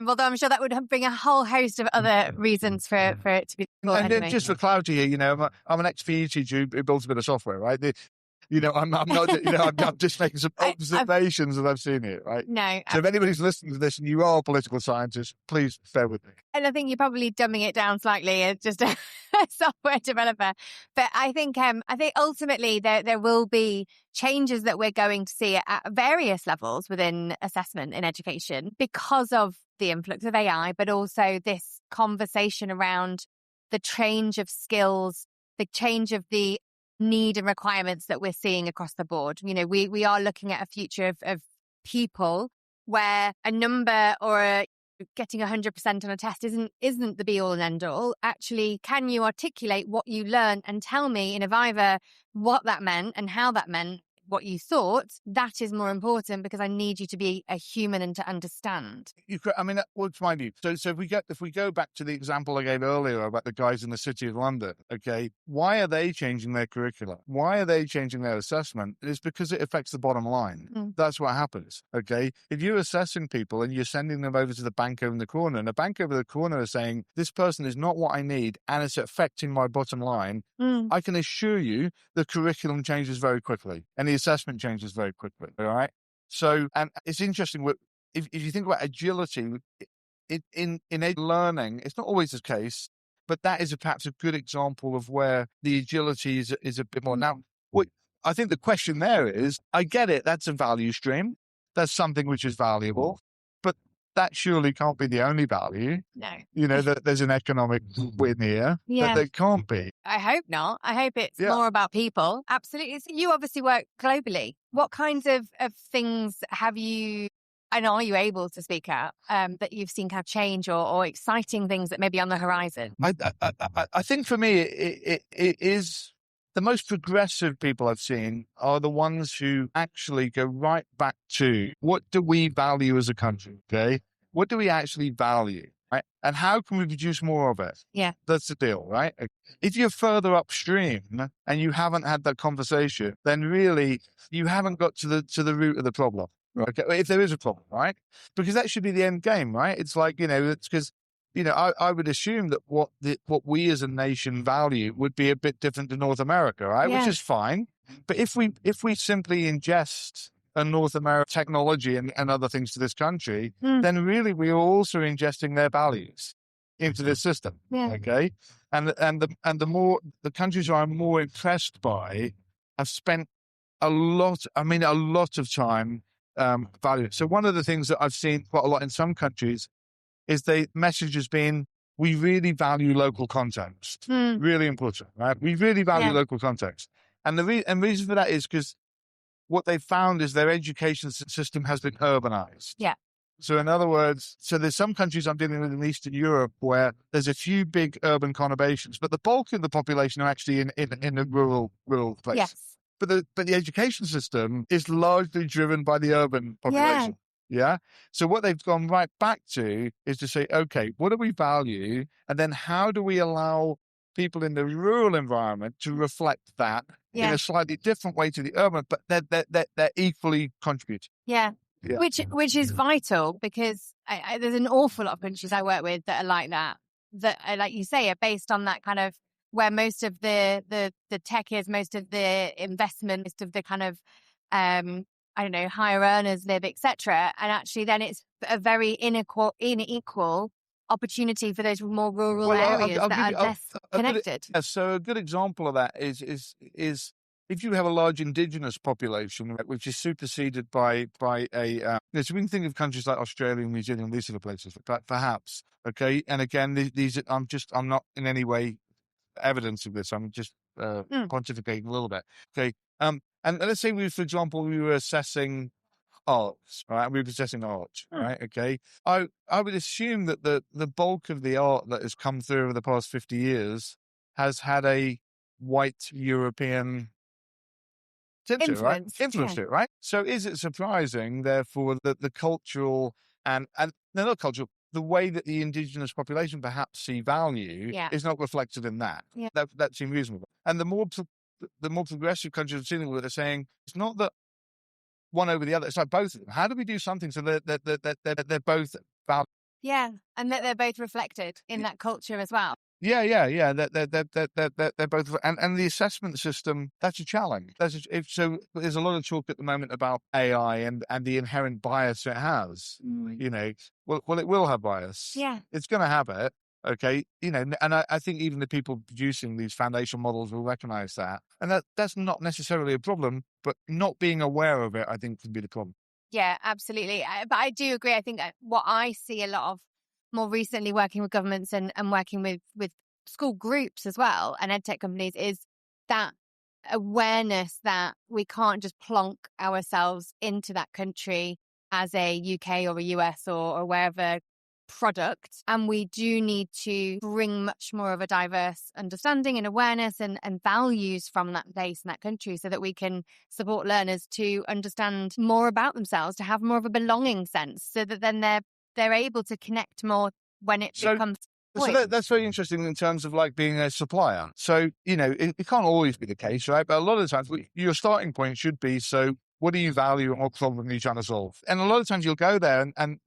Speaker 1: Although I'm sure that would bring a whole host of other reasons for it to be difficult
Speaker 3: And
Speaker 1: anyway.
Speaker 3: just for clarity here, I'm an ex-PE teacher who builds a bit of software, right? I'm not, I'm just making some observations that I've seen here, right?
Speaker 1: No.
Speaker 3: So if anybody's listening to this and you are a political scientist, please bear with me.
Speaker 1: And I think you're probably dumbing it down slightly as just a software developer. But I think ultimately there will be changes that we're going to see at various levels within assessment in education because of the influx of AI, but also this conversation around the change of skills, the change of the need and requirements that we're seeing across the board. We are looking at a future of people where a number or getting 100% on a test isn't the be all and end all. Actually, can you articulate what you learned and tell me in a Viva what that meant and how that meant what you thought? That is more important because I need you to be a human and to understand.
Speaker 3: What's my view? So if we go back to the example I gave earlier about the guys in the City of London, okay, why are they changing their curriculum? Why are they changing their assessment? It's because it affects the bottom line. That's what happens, okay? If you're assessing people and you're sending them over to the bank over in the corner, and the bank over the corner is saying, this person is not what I need and it's affecting my bottom line, I can assure you the curriculum changes very quickly and the assessment changes very quickly, all right? So, and it's interesting, if you think about agility, in learning, it's not always the case, but that is perhaps a good example of where the agility is a bit more. Now, I think the question there is, I get it, that's a value stream, that's something which is valuable, but that surely can't be the only value.
Speaker 1: No.
Speaker 3: That there's an economic win here.
Speaker 1: Yeah.
Speaker 3: That can't be.
Speaker 1: I hope not. I hope it's more about people. Absolutely. So you obviously work globally. What kinds of things have you, and are you able to speak out that you've seen kind of change or exciting things that may be on the horizon?
Speaker 3: I think for me, it is the most progressive people I've seen are the ones who actually go right back to what do we value as a country, okay? What do we actually value, right? And how can we produce more of it?
Speaker 1: Yeah.
Speaker 3: That's the deal, right? If you're further upstream and you haven't had that conversation, then really you haven't got to the root of the problem, right? If there is a problem, right? Because that should be the end game, right? It's like, it's because I would assume that what we as a nation value would be a bit different to North America, right?
Speaker 1: Yeah.
Speaker 3: Which is fine. But if we simply ingest a North American technology and other things to this country, then really we are also ingesting their values into this system.
Speaker 1: Yeah.
Speaker 3: Okay. And the more the countries who I'm more impressed by have spent a lot of time valuing. So one of the things that I've seen quite a lot in some countries is the message has been, we really value local context. Really important, right? We really value local context. And the reason for that is because what they've found is their education system has been urbanized.
Speaker 1: Yeah.
Speaker 3: So in other words, there's some countries I'm dealing with in Eastern Europe where there's a few big urban conurbations, but the bulk of the population are actually in a rural place.
Speaker 1: Yes.
Speaker 3: But the education system is largely driven by the urban population. Yeah. So what they've gone right back to is to say, okay, what do we value? And then how do we allow people in the rural environment to reflect that in a slightly different way to the urban, but they're equally contributing.
Speaker 1: Yeah. Which is vital because there's an awful lot of countries I work with that are like that are, like you say, are based on that kind of where most of the tech is, most of the investment, most of the kind of higher earners live, etc. And actually then it's a very unequal opportunity for those more rural areas that are less connected.
Speaker 3: So a good example of that is if you have a large indigenous population, which is superseded by a so we can think of countries like Australia and New Zealand, these sort of places, perhaps. Okay. And again, these I'm not in any way evidence of this. I'm just pontificating a little bit. Okay. And let's say for example, we were assessing arts, right? We were assessing art, right? Okay. I would assume that the bulk of the art that has come through over the past 50 years has had a white European influence to it, right? So is it surprising, therefore, that the cultural and not cultural, the way that the indigenous population perhaps see value is not reflected in that?
Speaker 1: Yeah.
Speaker 3: That seems reasonable. And the more the more progressive countries are seeing with, are saying it's not that one over the other. It's like both of them. How do we do something so that they're both valid?
Speaker 1: Yeah, and that they're both reflected in that culture as well.
Speaker 3: Yeah. They're both, and the assessment system, that's a challenge. So there's a lot of talk at the moment about AI and the inherent bias it has. You know, well, it will have bias.
Speaker 1: Yeah,
Speaker 3: it's going to have it. Okay, you know, and I think even the people producing these foundation models will recognize that, and that's not necessarily a problem, but not being aware of it, I think, can be the problem.
Speaker 1: Yeah, absolutely. But I do agree. I think what I see a lot of more recently working with governments and working with school groups as well and edtech companies is that awareness that we can't just plonk ourselves into that country as a UK or a US or wherever product. And we do need to bring much more of a diverse understanding and awareness and values from that place and that country so that we can support learners to understand more about themselves, to have more of a belonging sense so that then they're able to connect more when it becomes.
Speaker 3: So that's very interesting in terms of like being a supplier. So, you know, it can't always be the case, right? But a lot of the times your starting point should be, so what do you value and what problem are you trying to solve? And a lot of times you'll go there and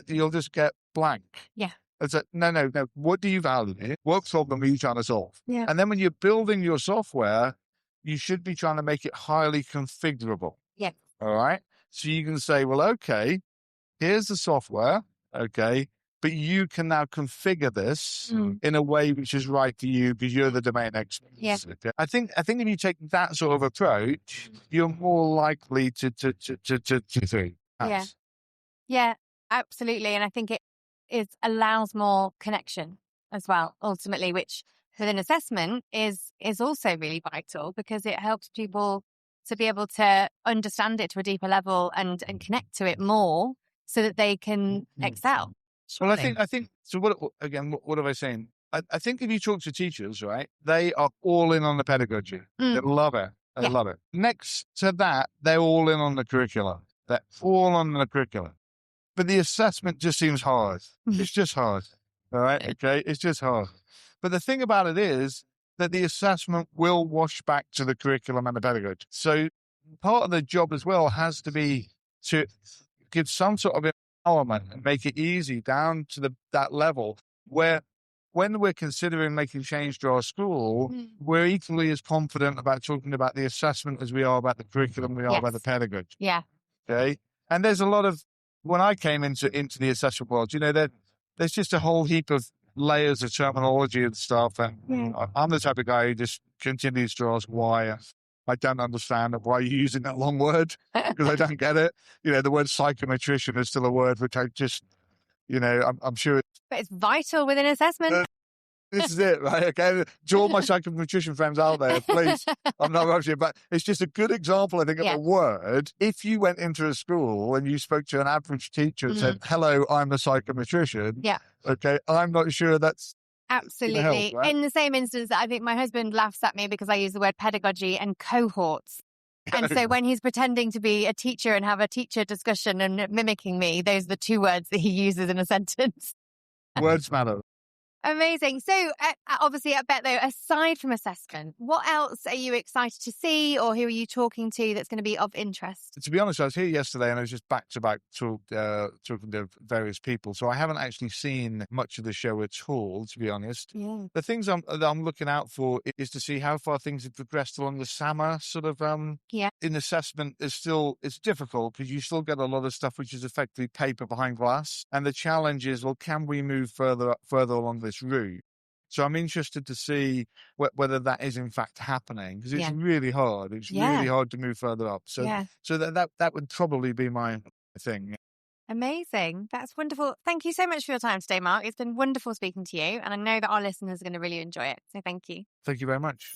Speaker 3: you'll just get blank.
Speaker 1: Yeah.
Speaker 3: It's like, no. What do you value? What problem are you trying to solve?
Speaker 1: Yeah.
Speaker 3: And then when you're building your software, you should be trying to make it highly configurable.
Speaker 1: Yeah.
Speaker 3: All right. So you can say, well, okay, here's the software. Okay. But you can now configure this in a way which is right for you because you're the domain expert.
Speaker 1: Yeah.
Speaker 3: Okay? I think if you take that sort of approach, you're more likely to do.
Speaker 1: Yeah. Yeah, absolutely. And I think it allows more connection as well, ultimately, which within assessment is also really vital because it helps people to be able to understand it to a deeper level and connect to it more so that they can excel.
Speaker 3: Well, I think. So what am I saying? I think if you talk to teachers, right, they are all in on the pedagogy. They love it. They love it. Next to that, they're all in on the curriculum. They're all on the curriculum. But the assessment just seems hard. It's just hard. All right. Okay. It's just hard. But the thing about it is that the assessment will wash back to the curriculum and the pedagogy. So part of the job as well has to be to give some sort of empowerment and make it easy down to that level where when we're considering making change to our school, we're equally as confident about talking about the assessment as we are about the curriculum, we are about the pedagogy.
Speaker 1: Yeah.
Speaker 3: Okay. And there's a lot of, when I came into the assessment world, you know, there's just a whole heap of layers of terminology and stuff. And I'm the type of guy who just continues to ask why. I don't understand why you're using that long word because I don't get it. You know, the word psychometrician is still a word which I just, you know, I'm sure.
Speaker 1: But it's vital within assessment.
Speaker 3: This is it, right? Okay. To all my psychometrician friends out there, please, I'm not rushing, but it's just a good example, I think, of a word. If you went into a school and you spoke to an average teacher and said, hello, I'm a psychometrician.
Speaker 1: Yeah.
Speaker 3: Okay. I'm not sure that's.
Speaker 1: Absolutely.
Speaker 3: Help, right?
Speaker 1: In the same instance, I think my husband laughs at me because I use the word pedagogy and cohorts. And so when he's pretending to be a teacher and have a teacher discussion and mimicking me, those are the two words that he uses in a sentence.
Speaker 3: Words matter.
Speaker 1: Amazing. So obviously at Bett, though, aside from assessment, what else are you excited to see or who are you talking to that's going to be of interest?
Speaker 3: To be honest, I was here yesterday and I was just back to back talking to various people. So I haven't actually seen much of the show at all, to be honest.
Speaker 1: Yeah.
Speaker 3: The things I'm looking out for is to see how far things have progressed along the SAMR sort of in assessment. It's difficult because you still get a lot of stuff which is effectively paper behind glass. And the challenge is, well, can we move further along this route? So I'm interested to see whether that is in fact happening because it's really hard. It's really hard to move further up. So that would probably be my thing.
Speaker 1: Amazing. That's wonderful. Thank you so much for your time today, Mark. It's been wonderful speaking to you. And I know that our listeners are going to really enjoy it. So thank you.
Speaker 3: Thank you very much.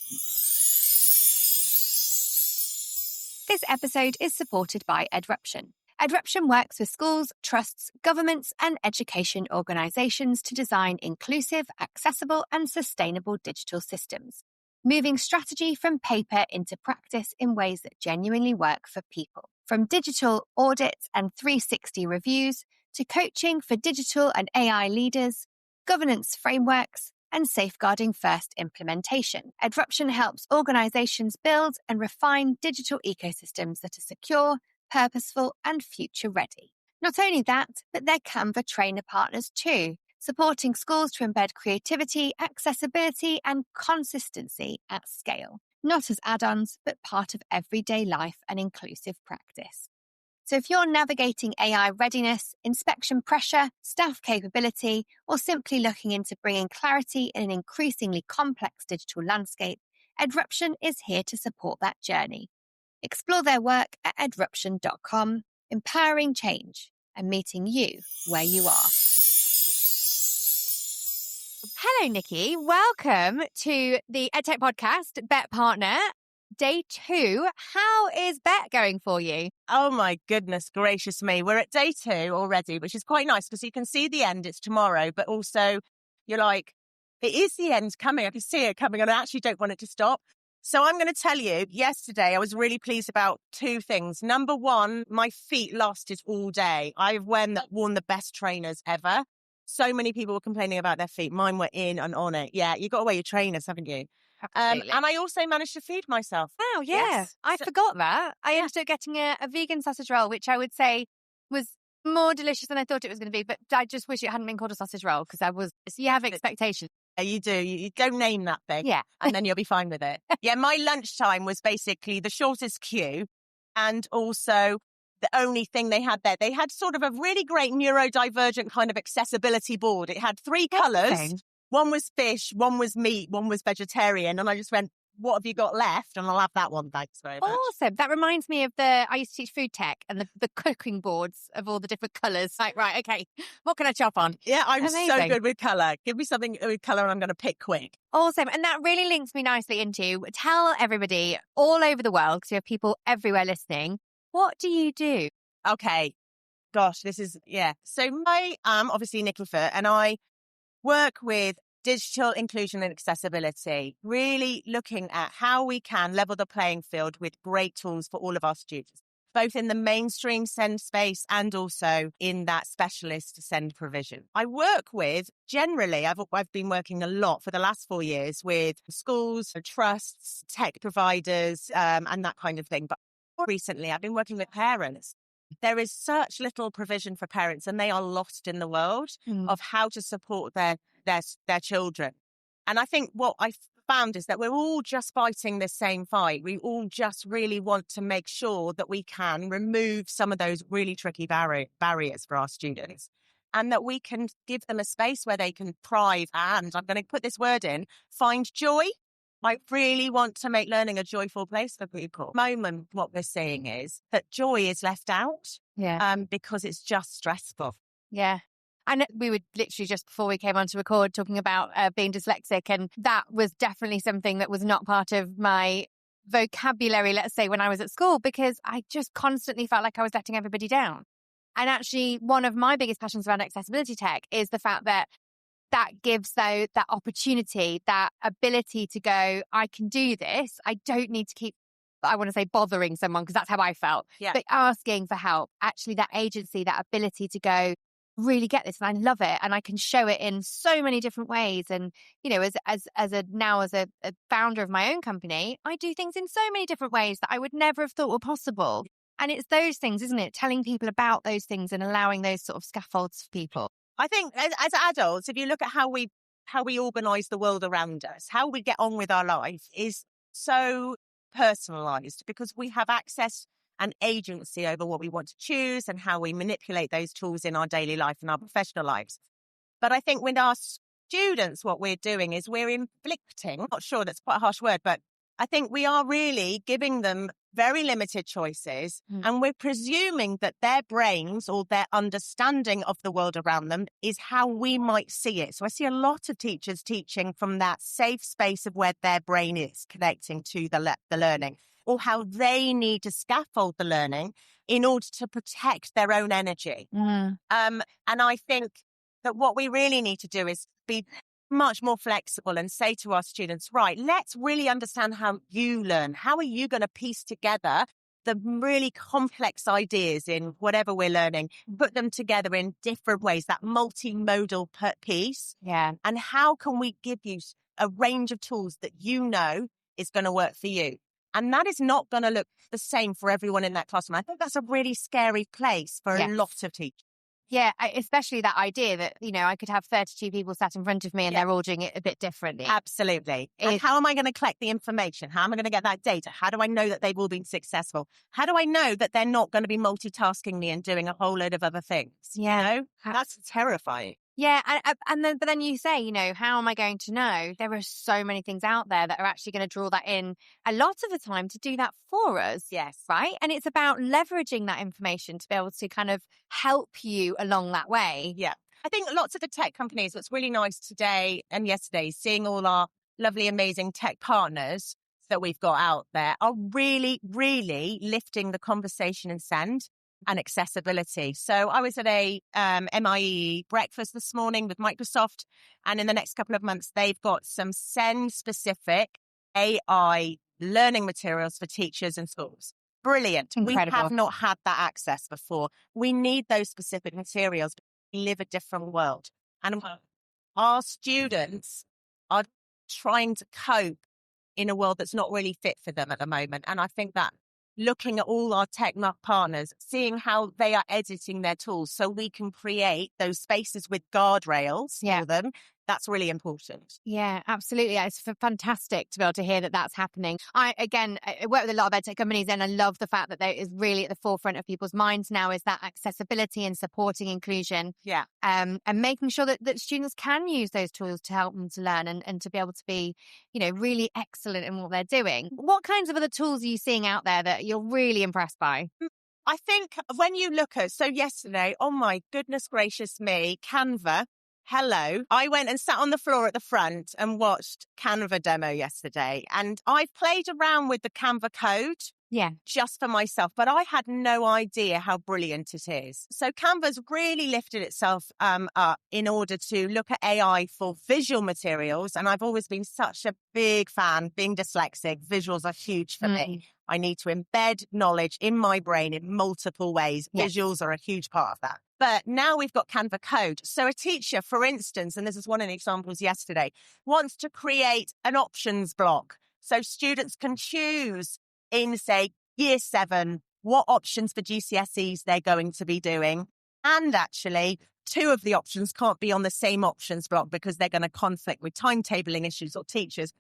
Speaker 1: This episode is supported by Edruption. Edruption works with schools, trusts, governments, and education organisations to design inclusive, accessible, and sustainable digital systems, moving strategy from paper into practice in ways that genuinely work for people. From digital audits and 360 reviews to coaching for digital and AI leaders, governance frameworks, and safeguarding first implementation. Edruption helps organizations build and refine digital ecosystems that are secure, purposeful, and future ready. Not only that, but they're Canva trainer partners too, supporting schools to embed creativity, accessibility, and consistency at scale. Not as add-ons, but part of everyday life and inclusive practice. So if you're navigating AI readiness, inspection pressure, staff capability, or simply looking into bringing clarity in an increasingly complex digital landscape, Edruption is here to support that journey. Explore their work at edruption.com, empowering change and meeting you where you are. Hello, Nici. Welcome to the EdTech Podcast, Bett Partner, Day 2. How is Bett going for you?
Speaker 4: Oh my goodness gracious me. We're at day 2 already, which is quite nice because you can see the end. It's tomorrow, but also you're like, it is the end coming. I can see it coming and I actually don't want it to stop. So I'm going to tell you, yesterday I was really pleased about 2 things. Number 1, my feet lasted all day. I've worn the best trainers ever. So many people were complaining about their feet. Mine were in and on it. Yeah, you got to wear your trainers, haven't you? And I also managed to feed myself.
Speaker 1: Oh, yeah.
Speaker 4: Yes.
Speaker 1: I forgot that. I ended up getting a vegan sausage roll, which I would say was more delicious than I thought it was going to be. But I just wish it hadn't been called a sausage roll because you have expectations.
Speaker 4: Yeah, you do. You don't name that thing.
Speaker 1: Yeah.
Speaker 4: And then you'll be fine with it. Yeah, my lunchtime was basically the shortest queue and also the only thing they had there. They had sort of a really great neurodivergent kind of accessibility board. It had 3 colours. One was fish, one was meat, one was vegetarian. And I just went, what have you got left? And I'll have that one. Thanks very much.
Speaker 1: Awesome. That reminds me of I used to teach food tech and the cooking boards of all the different colours. Like, right, okay, what can I chop on?
Speaker 4: Yeah, I'm
Speaker 1: Amazing.
Speaker 4: so good with colour. Give me something with colour and I'm going to pick quick.
Speaker 1: Awesome. And that really links me nicely into tell everybody all over the world, because you have people everywhere listening, what do you do?
Speaker 4: Okay. Gosh, this is, yeah. So I am obviously Nici Foote and I work with digital inclusion and accessibility, really looking at how we can level the playing field with great tools for all of our students, both in the mainstream SEND space and also in that specialist SEND provision. I work with, generally, I've been working a lot for the last 4 years with schools, trusts, tech providers, and that kind of thing. But recently, I've been working with parents. There is such little provision for parents and they are lost in the world of how to support their children. And I think what I found is that we're all just fighting the same fight. We all just really want to make sure that we can remove some of those really tricky barriers for our students and that we can give them a space where they can thrive and, I'm going to put this word in, find joy. I really want to make learning a joyful place for people. At the moment, what we're seeing is that joy is left out because it's just stressful.
Speaker 1: Yeah. And we were literally just before we came on to record talking about being dyslexic. And that was definitely something that was not part of my vocabulary, let's say, when I was at school, because I just constantly felt like I was letting everybody down. And actually, one of my biggest passions around accessibility tech is the fact that gives that opportunity, that ability to go, I can do this. I don't need to keep, I want to say bothering someone because that's how I felt.
Speaker 4: Yeah. But
Speaker 1: asking for help, actually that agency, that ability to go, really get this. And I love it. And I can show it in so many different ways. And, you know, as a founder of my own company, I do things in so many different ways that I would never have thought were possible. And it's those things, isn't it? Telling people about those things and allowing those sort of scaffolds for people.
Speaker 4: I think as adults, if you look at how we organise the world around us, how we get on with our life is so personalised because we have access and agency over what we want to choose and how we manipulate those tools in our daily life and our professional lives. But I think with our students, what we're doing is we're inflicting, I'm not sure that's quite a harsh word, but I think we are really giving them very limited choices and we're presuming that their brains or their understanding of the world around them is how we might see it. So I see a lot of teachers teaching from that safe space of where their brain is connecting to the learning or how they need to scaffold the learning in order to protect their own energy. And I think that what we really need to do is be much more flexible and say to our students, right, let's really understand how you learn. How are you going to piece together the really complex ideas in whatever we're learning, put them together in different ways, that multimodal piece.
Speaker 1: Yeah.
Speaker 4: And how can we give you a range of tools that you know is going to work for you? And that is not going to look the same for everyone in that classroom. I think that's a really scary place for a lot of teachers.
Speaker 1: Yeah, especially that idea that, I could have 32 people sat in front of me and they're all doing it a bit differently.
Speaker 4: Absolutely. And how am I going to collect the information? How am I going to get that data? How do I know that they've all been successful? How do I know that they're not going to be multitasking me and doing a whole load of other things?
Speaker 1: Yeah.
Speaker 4: That's terrifying.
Speaker 1: Yeah. But then you say, how am I going to know? There are so many things out there that are actually going to draw that in a lot of the time to do that for us.
Speaker 4: Yes.
Speaker 1: Right. And it's about leveraging that information to be able to kind of help you along that way.
Speaker 4: Yeah. I think lots of the tech companies, what's really nice today and yesterday, seeing all our lovely, amazing tech partners that we've got out there are really, really lifting the conversation in SEND and accessibility. So I was at a MIE breakfast this morning with Microsoft, and in the next couple of months, they've got some SEND-specific AI learning materials for teachers and schools. Brilliant.
Speaker 1: Incredible.
Speaker 4: We have not had that access before. We need those specific materials. We live a different world. And our students are trying to cope in a world that's not really fit for them at the moment. And I think that looking at all our tech partners, seeing how they are editing their tools so we can create those spaces with guardrails for them, that's really important.
Speaker 1: Yeah, absolutely. It's fantastic to be able to hear that that's happening. I work with a lot of edtech companies, and I love the fact that there is really at the forefront of people's minds now is that accessibility and supporting inclusion.
Speaker 4: Yeah.
Speaker 1: And making sure that students can use those tools to help them to learn and to be able to be, really excellent in what they're doing. What kinds of other tools are you seeing out there that you're really impressed by?
Speaker 4: I think when you look at, so yesterday, oh my goodness gracious me, Canva. Hello. I went and sat on the floor at the front and watched Canva demo yesterday. And I've played around with the Canva code just for myself, but I had no idea how brilliant it is. So Canva's really lifted itself up in order to look at AI for visual materials. And I've always been such a big fan, being dyslexic, visuals are huge for me. I need to embed knowledge in my brain in multiple ways. Visuals are a huge part of that. But now we've got Canva code. So a teacher, for instance, and this is one of the examples yesterday, wants to create an options block. So students can choose in, say, year 7, what options for GCSEs they're going to be doing. And actually, 2 of the options can't be on the same options block because they're going to conflict with timetabling issues or teachers.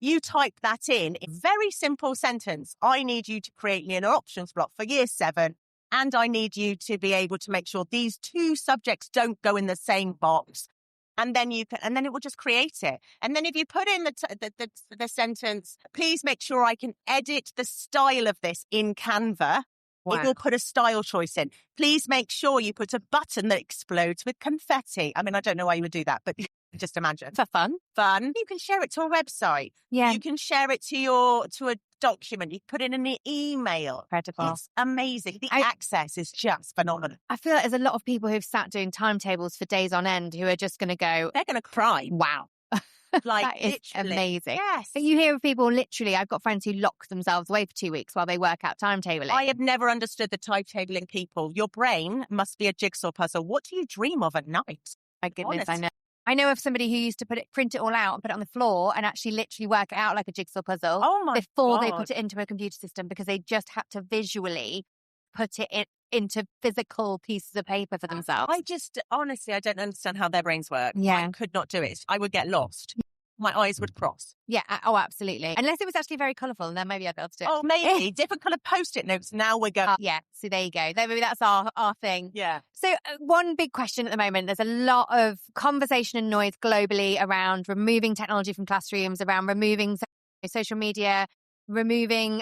Speaker 4: You type that in a very simple sentence. I need you to create me an options block for year 7. And I need you to be able to make sure these 2 subjects don't go in the same box. And then and then it will just create it. And then if you put in the sentence, please make sure I can edit the style of this in Canva. It will put a style choice in. Please make sure you put a button that explodes with confetti. I mean, I don't know why you would do that, but just imagine.
Speaker 1: For fun.
Speaker 4: You can share it to a website.
Speaker 1: Yeah.
Speaker 4: You can share it to a document. You put it in an email.
Speaker 1: Incredible.
Speaker 4: It's amazing. The access is just phenomenal.
Speaker 1: I feel like there's a lot of people who've sat doing timetables for days on end who are just going to go,
Speaker 4: they're going to cry.
Speaker 1: Wow.
Speaker 4: Like,
Speaker 1: that is
Speaker 4: literally.
Speaker 1: Amazing.
Speaker 4: Yes.
Speaker 1: But you hear of people literally, I've got friends who lock themselves away for 2 weeks while they work out timetabling.
Speaker 4: I have never understood the timetabling people. Your brain must be a jigsaw puzzle. What do you dream of at night?
Speaker 1: My goodness, honestly. I know of somebody who used to print it all out and put it on the floor and actually literally work it out like a jigsaw puzzle before they put it into a computer system because they just had to visually put it into physical pieces of paper for themselves.
Speaker 4: Honestly, I don't understand how their brains work.
Speaker 1: Yeah.
Speaker 4: I could not do it. I would get lost. My eyes would cross.
Speaker 1: Yeah. Oh, absolutely. Unless it was actually very colourful, and then maybe I'd be able to do it.
Speaker 4: Oh, maybe. Different colour Post-it notes. Now we're going.
Speaker 1: Yeah. So there you go. Maybe that's our thing.
Speaker 4: Yeah.
Speaker 1: So one big question at the moment, there's a lot of conversation and noise globally around removing technology from classrooms, around removing social media, removing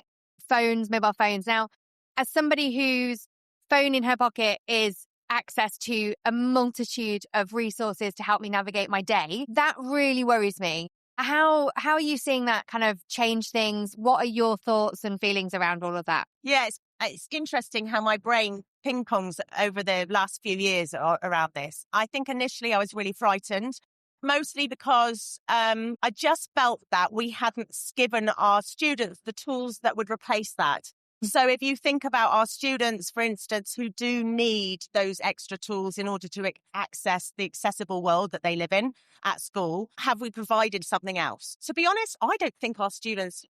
Speaker 1: mobile phones. Now, as somebody whose phone in her pocket is access to a multitude of resources to help me navigate my day, that really worries me. How are you seeing that kind of change things? What are your thoughts and feelings around all of that?
Speaker 4: Yeah, it's interesting how my brain ping-pongs over the last few years around this. I think initially I was really frightened, mostly because I just felt that we hadn't given our students the tools that would replace that. So if you think about our students, for instance, who do need those extra tools in order to access the accessible world that they live in at school, have we provided something else? To be honest, I don't think our students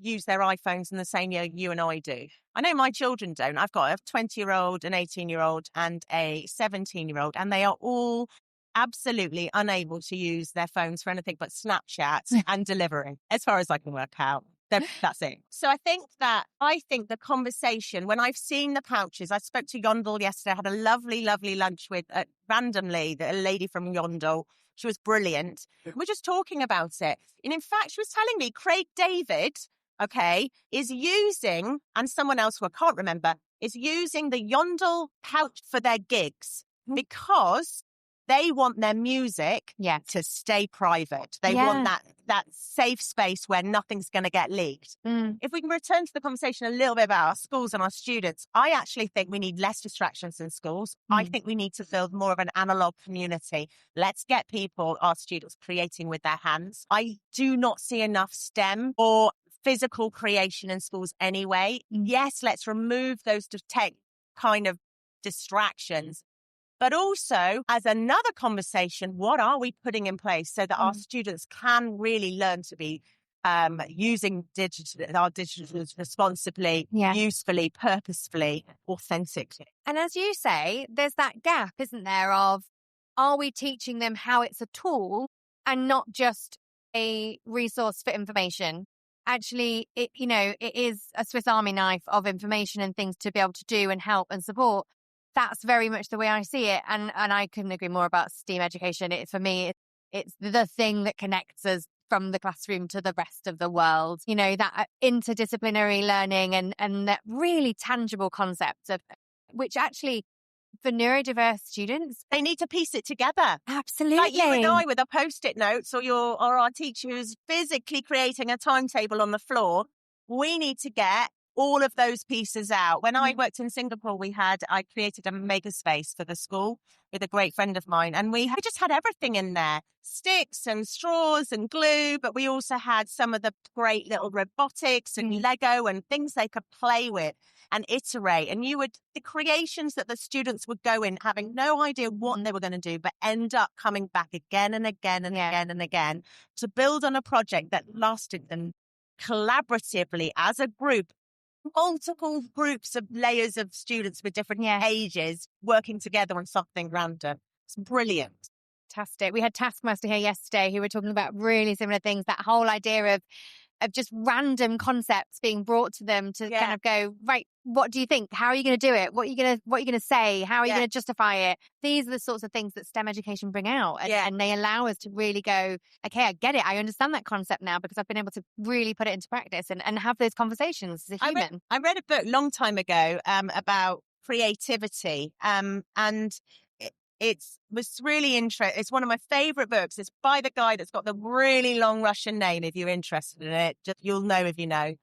Speaker 4: use their iPhones in the same way you and I do. I know my children don't. I've got a 20-year-old, an 18-year-old and a 17-year-old, and they are all absolutely unable to use their phones for anything but Snapchat and delivering, as far as I can work out. That's it. So I think the conversation, when I've seen the pouches, I spoke to Yondel yesterday, I had a lovely, lovely lunch with, randomly, a lady from Yondel. She was brilliant. We're just talking about it. And in fact, she was telling me Craig David, is using, and someone else who I can't remember, is using the Yondel pouch for their gigs because they want their music to stay private. They want that safe space where nothing's going to get leaked. If we can return to the conversation a little bit about our schools and our students, I actually think we need less distractions in schools. I think we need to build more of an analogue community. Let's get our students creating with their hands. I do not see enough STEM or physical creation in schools anyway. Yes, let's remove those tech kind of distractions. But also, as another conversation, what are we putting in place so that our students can really learn to be using our digital responsibly, usefully, purposefully, authentically?
Speaker 1: And as you say, there's that gap, isn't there, of are we teaching them how it's a tool and not just a resource for information? Actually, it is a Swiss Army knife of information and things to be able to do and help and support. That's very much the way I see it. And I couldn't agree more about STEAM education. For me, it's the thing that connects us from the classroom to the rest of the world. That interdisciplinary learning and that really tangible concept of which actually for neurodiverse students,
Speaker 4: they need to piece it together.
Speaker 1: Absolutely.
Speaker 4: Like you and I with our Post-it notes or our teacher who's physically creating a timetable on the floor. We need to get all of those pieces out. When I worked in Singapore, I created a makerspace for the school with a great friend of mine. And we just had everything in there, sticks and straws and glue. But we also had some of the great little robotics and Lego and things they could play with and iterate. And the creations that the students would go in having no idea what they were going to do, but end up coming back again and again and again and again to build on a project that lasted them collaboratively as a group. Multiple groups of layers of students with different ages working together on something random. It's brilliant.
Speaker 1: Fantastic. We had Taskmaster here yesterday who were talking about really similar things, that whole idea of just random concepts being brought to them to kind of go, right, what do you think? How are you going to do it? What are you going to say? How are you going to justify it? These are the sorts of things that STEM education bring out. And they allow us to really go, okay, I get it. I understand that concept now because I've been able to really put it into practice and have those conversations as a human.
Speaker 4: I read a book a long time ago about creativity and it was really interesting. It's one of my favorite books. It's by the guy that's got the really long Russian name. If you're interested in it, you'll know if you know.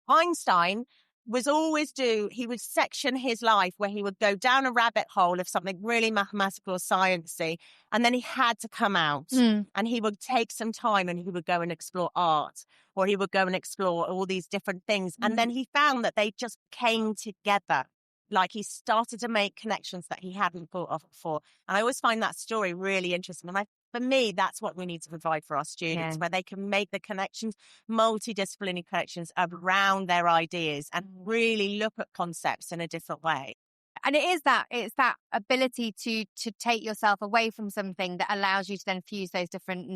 Speaker 4: Einstein he would section his life where he would go down a rabbit hole of something really mathematical or sciencey, and then he had to come out and he would take some time and he would go and explore art, or he would go and explore all these different things. And then he found that they just came together. Like he started to make connections that he hadn't thought of before. And I always find that story really interesting. And for me, that's what we need to provide for our students, where they can make the connections, multidisciplinary connections around their ideas and really look at concepts in a different way.
Speaker 1: And it's that ability to take yourself away from something that allows you to then fuse those different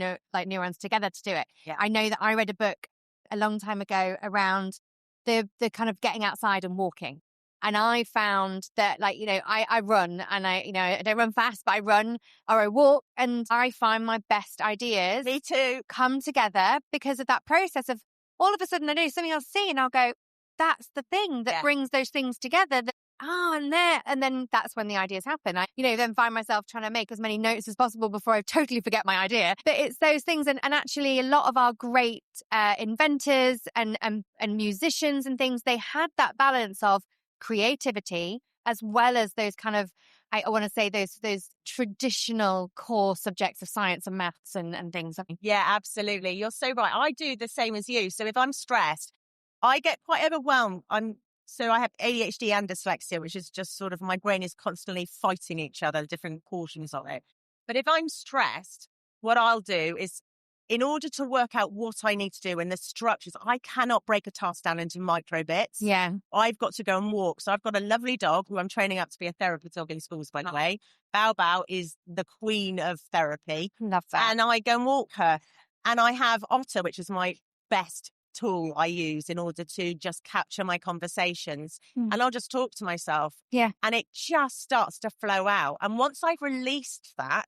Speaker 1: neurons together to do it. Yeah. I know that I read a book a long time ago around the kind of getting outside and walking. And I found that, I run and I don't run fast, but I run or I walk, and I find my best ideas
Speaker 4: Me too.
Speaker 1: come together because of that process of all of a sudden I do something I'll see and I'll go, that's the thing that brings those things together. And then that's when the ideas happen. I, then find myself trying to make as many notes as possible before I totally forget my idea. But it's those things. And actually a lot of our great inventors and musicians and things, they had that balance of creativity as well as those kind of, I want to say those traditional core subjects of science and maths and things.
Speaker 4: Yeah, absolutely. You're so right. I do the same as you. So if I'm stressed, I get quite overwhelmed. So I have ADHD and dyslexia, which is just sort of my brain is constantly fighting each other, different portions of it. But if I'm stressed, what I'll do is, in order to work out what I need to do and the structures, I cannot break a task down into micro bits.
Speaker 1: Yeah.
Speaker 4: I've got to go and walk. So I've got a lovely dog who I'm training up to be a therapy dog in schools, by the way. Bao Bao is the queen of therapy.
Speaker 2: Love that.
Speaker 4: And I go and walk her. And I have Otter, which is my best tool I use in order to just capture my conversations. And I'll just talk to myself.
Speaker 1: Yeah.
Speaker 4: And it just starts to flow out. And once I've released that,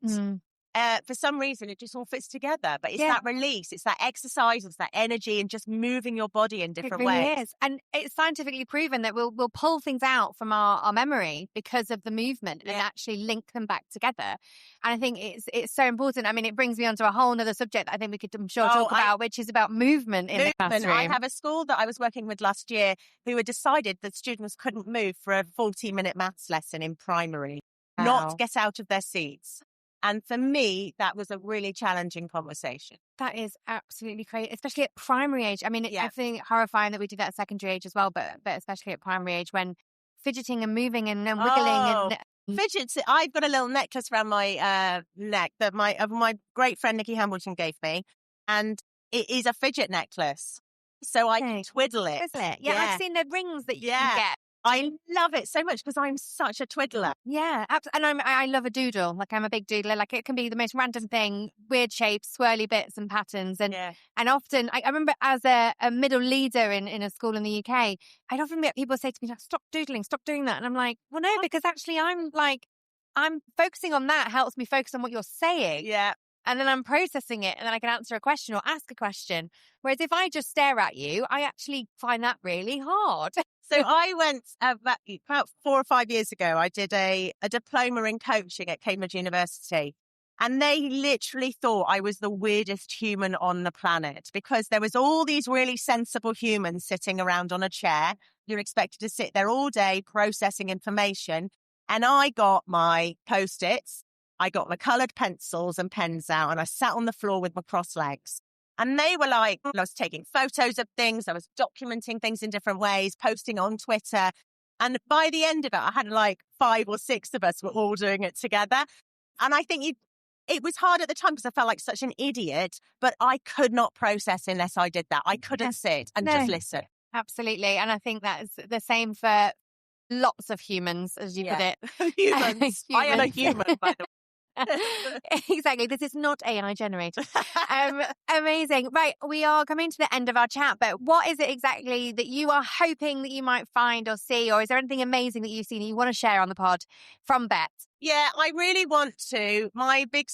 Speaker 4: for some reason, it just all fits together. But it's that release, it's that exercise, it's that energy and just moving your body in different ways.
Speaker 1: It really is. And it's scientifically proven that we'll pull things out from our memory because of the movement and actually link them back together. And I think it's so important. I mean, it brings me onto a whole other subject that I think we could, I'm sure, talk about, which is about movement in the classroom.
Speaker 4: I have a school that I was working with last year who had decided that students couldn't move for a 40-minute maths lesson in primary, not get out of their seats. And for me, that was a really challenging conversation.
Speaker 1: That is absolutely crazy, especially at primary age. I mean, I think horrifying that we did that at secondary age as well, but especially at primary age when fidgeting and moving and wiggling and
Speaker 4: fidgets. I've got a little necklace around my neck that my great friend Nicky Hamilton gave me, and it is a fidget necklace, so I can twiddle it.
Speaker 1: Isn't it? Yeah, I've seen the rings that you can get.
Speaker 4: I love it so much because I'm such a twiddler.
Speaker 1: Yeah, and I love a doodle. Like, I'm a big doodler. Like, it can be the most random thing, weird shapes, swirly bits and patterns. And often, I remember as a middle leader in a school in the UK, I'd often get people say to me, stop doodling, stop doing that. And I'm like, well, no, because actually I'm focusing on that helps me focus on what you're saying.
Speaker 4: Yeah.
Speaker 1: And then I'm processing it and then I can answer a question or ask a question. Whereas if I just stare at you, I actually find that really hard.
Speaker 4: So I went about 4 or 5 years ago, I did a diploma in coaching at Cambridge University. And they literally thought I was the weirdest human on the planet because there was all these really sensible humans sitting around on a chair. You're expected to sit there all day processing information. And I got my Post-its, I got my coloured pencils and pens out, and I sat on the floor with my crossed legs. And they were like, I was taking photos of things, I was documenting things in different ways, posting on Twitter. And by the end of it, I had like 5 or 6 of us were all doing it together. And I think it was hard at the time because I felt like such an idiot, but I could not process unless I did that. I couldn't sit and just listen.
Speaker 1: Absolutely. And I think that is the same for lots of humans, as you put it.
Speaker 4: Humans. I am a human, by the way.
Speaker 1: Exactly. This is not AI generated. Amazing. Right. We are coming to the end of our chat, but what is it exactly that you are hoping that you might find or see, or is there anything amazing that you've seen that you want to share on the pod from Bett?
Speaker 4: Yeah, I really want to. My big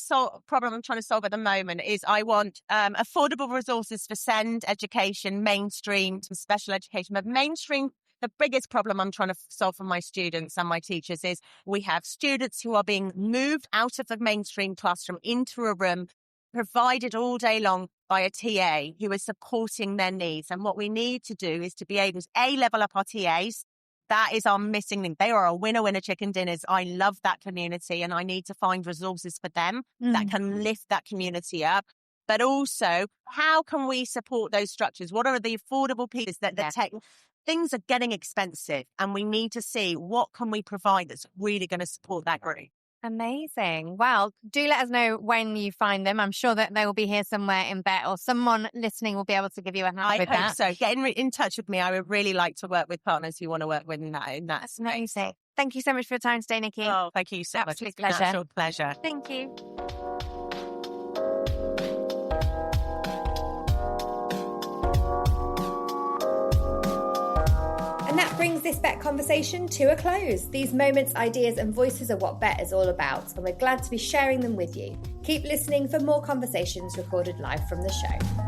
Speaker 4: problem I'm trying to solve at the moment is I want affordable resources for SEND education, mainstream, some special education, but mainstream. The biggest problem I'm trying to solve for my students and my teachers is we have students who are being moved out of the mainstream classroom into a room, provided all day long by a TA who is supporting their needs. And what we need to do is to be able to level up our TAs. That is our missing link. They are a winner chicken dinners. I love that community and I need to find resources for them that can lift that community up. But also, how can we support those structures? What are the affordable pieces that the tech... Things are getting expensive and we need to see what can we provide that's really going to support that group.
Speaker 1: Amazing. Well, do let us know when you find them. I'm sure that they will be here somewhere in Bett, or someone listening will be able to give you a hand with that.
Speaker 4: I hope so. Get in touch with me. I would really like to work with partners who want to work with in that.
Speaker 1: That's amazing. Thank you so much for your time today, Nici.
Speaker 4: Oh, thank you so much.
Speaker 1: Absolute pleasure.
Speaker 4: Natural pleasure.
Speaker 1: Thank you.
Speaker 5: And that brings this Bett conversation to a close. These moments, ideas and voices are what Bett is all about, and we're glad to be sharing them with you. Keep listening for more conversations recorded live from the show.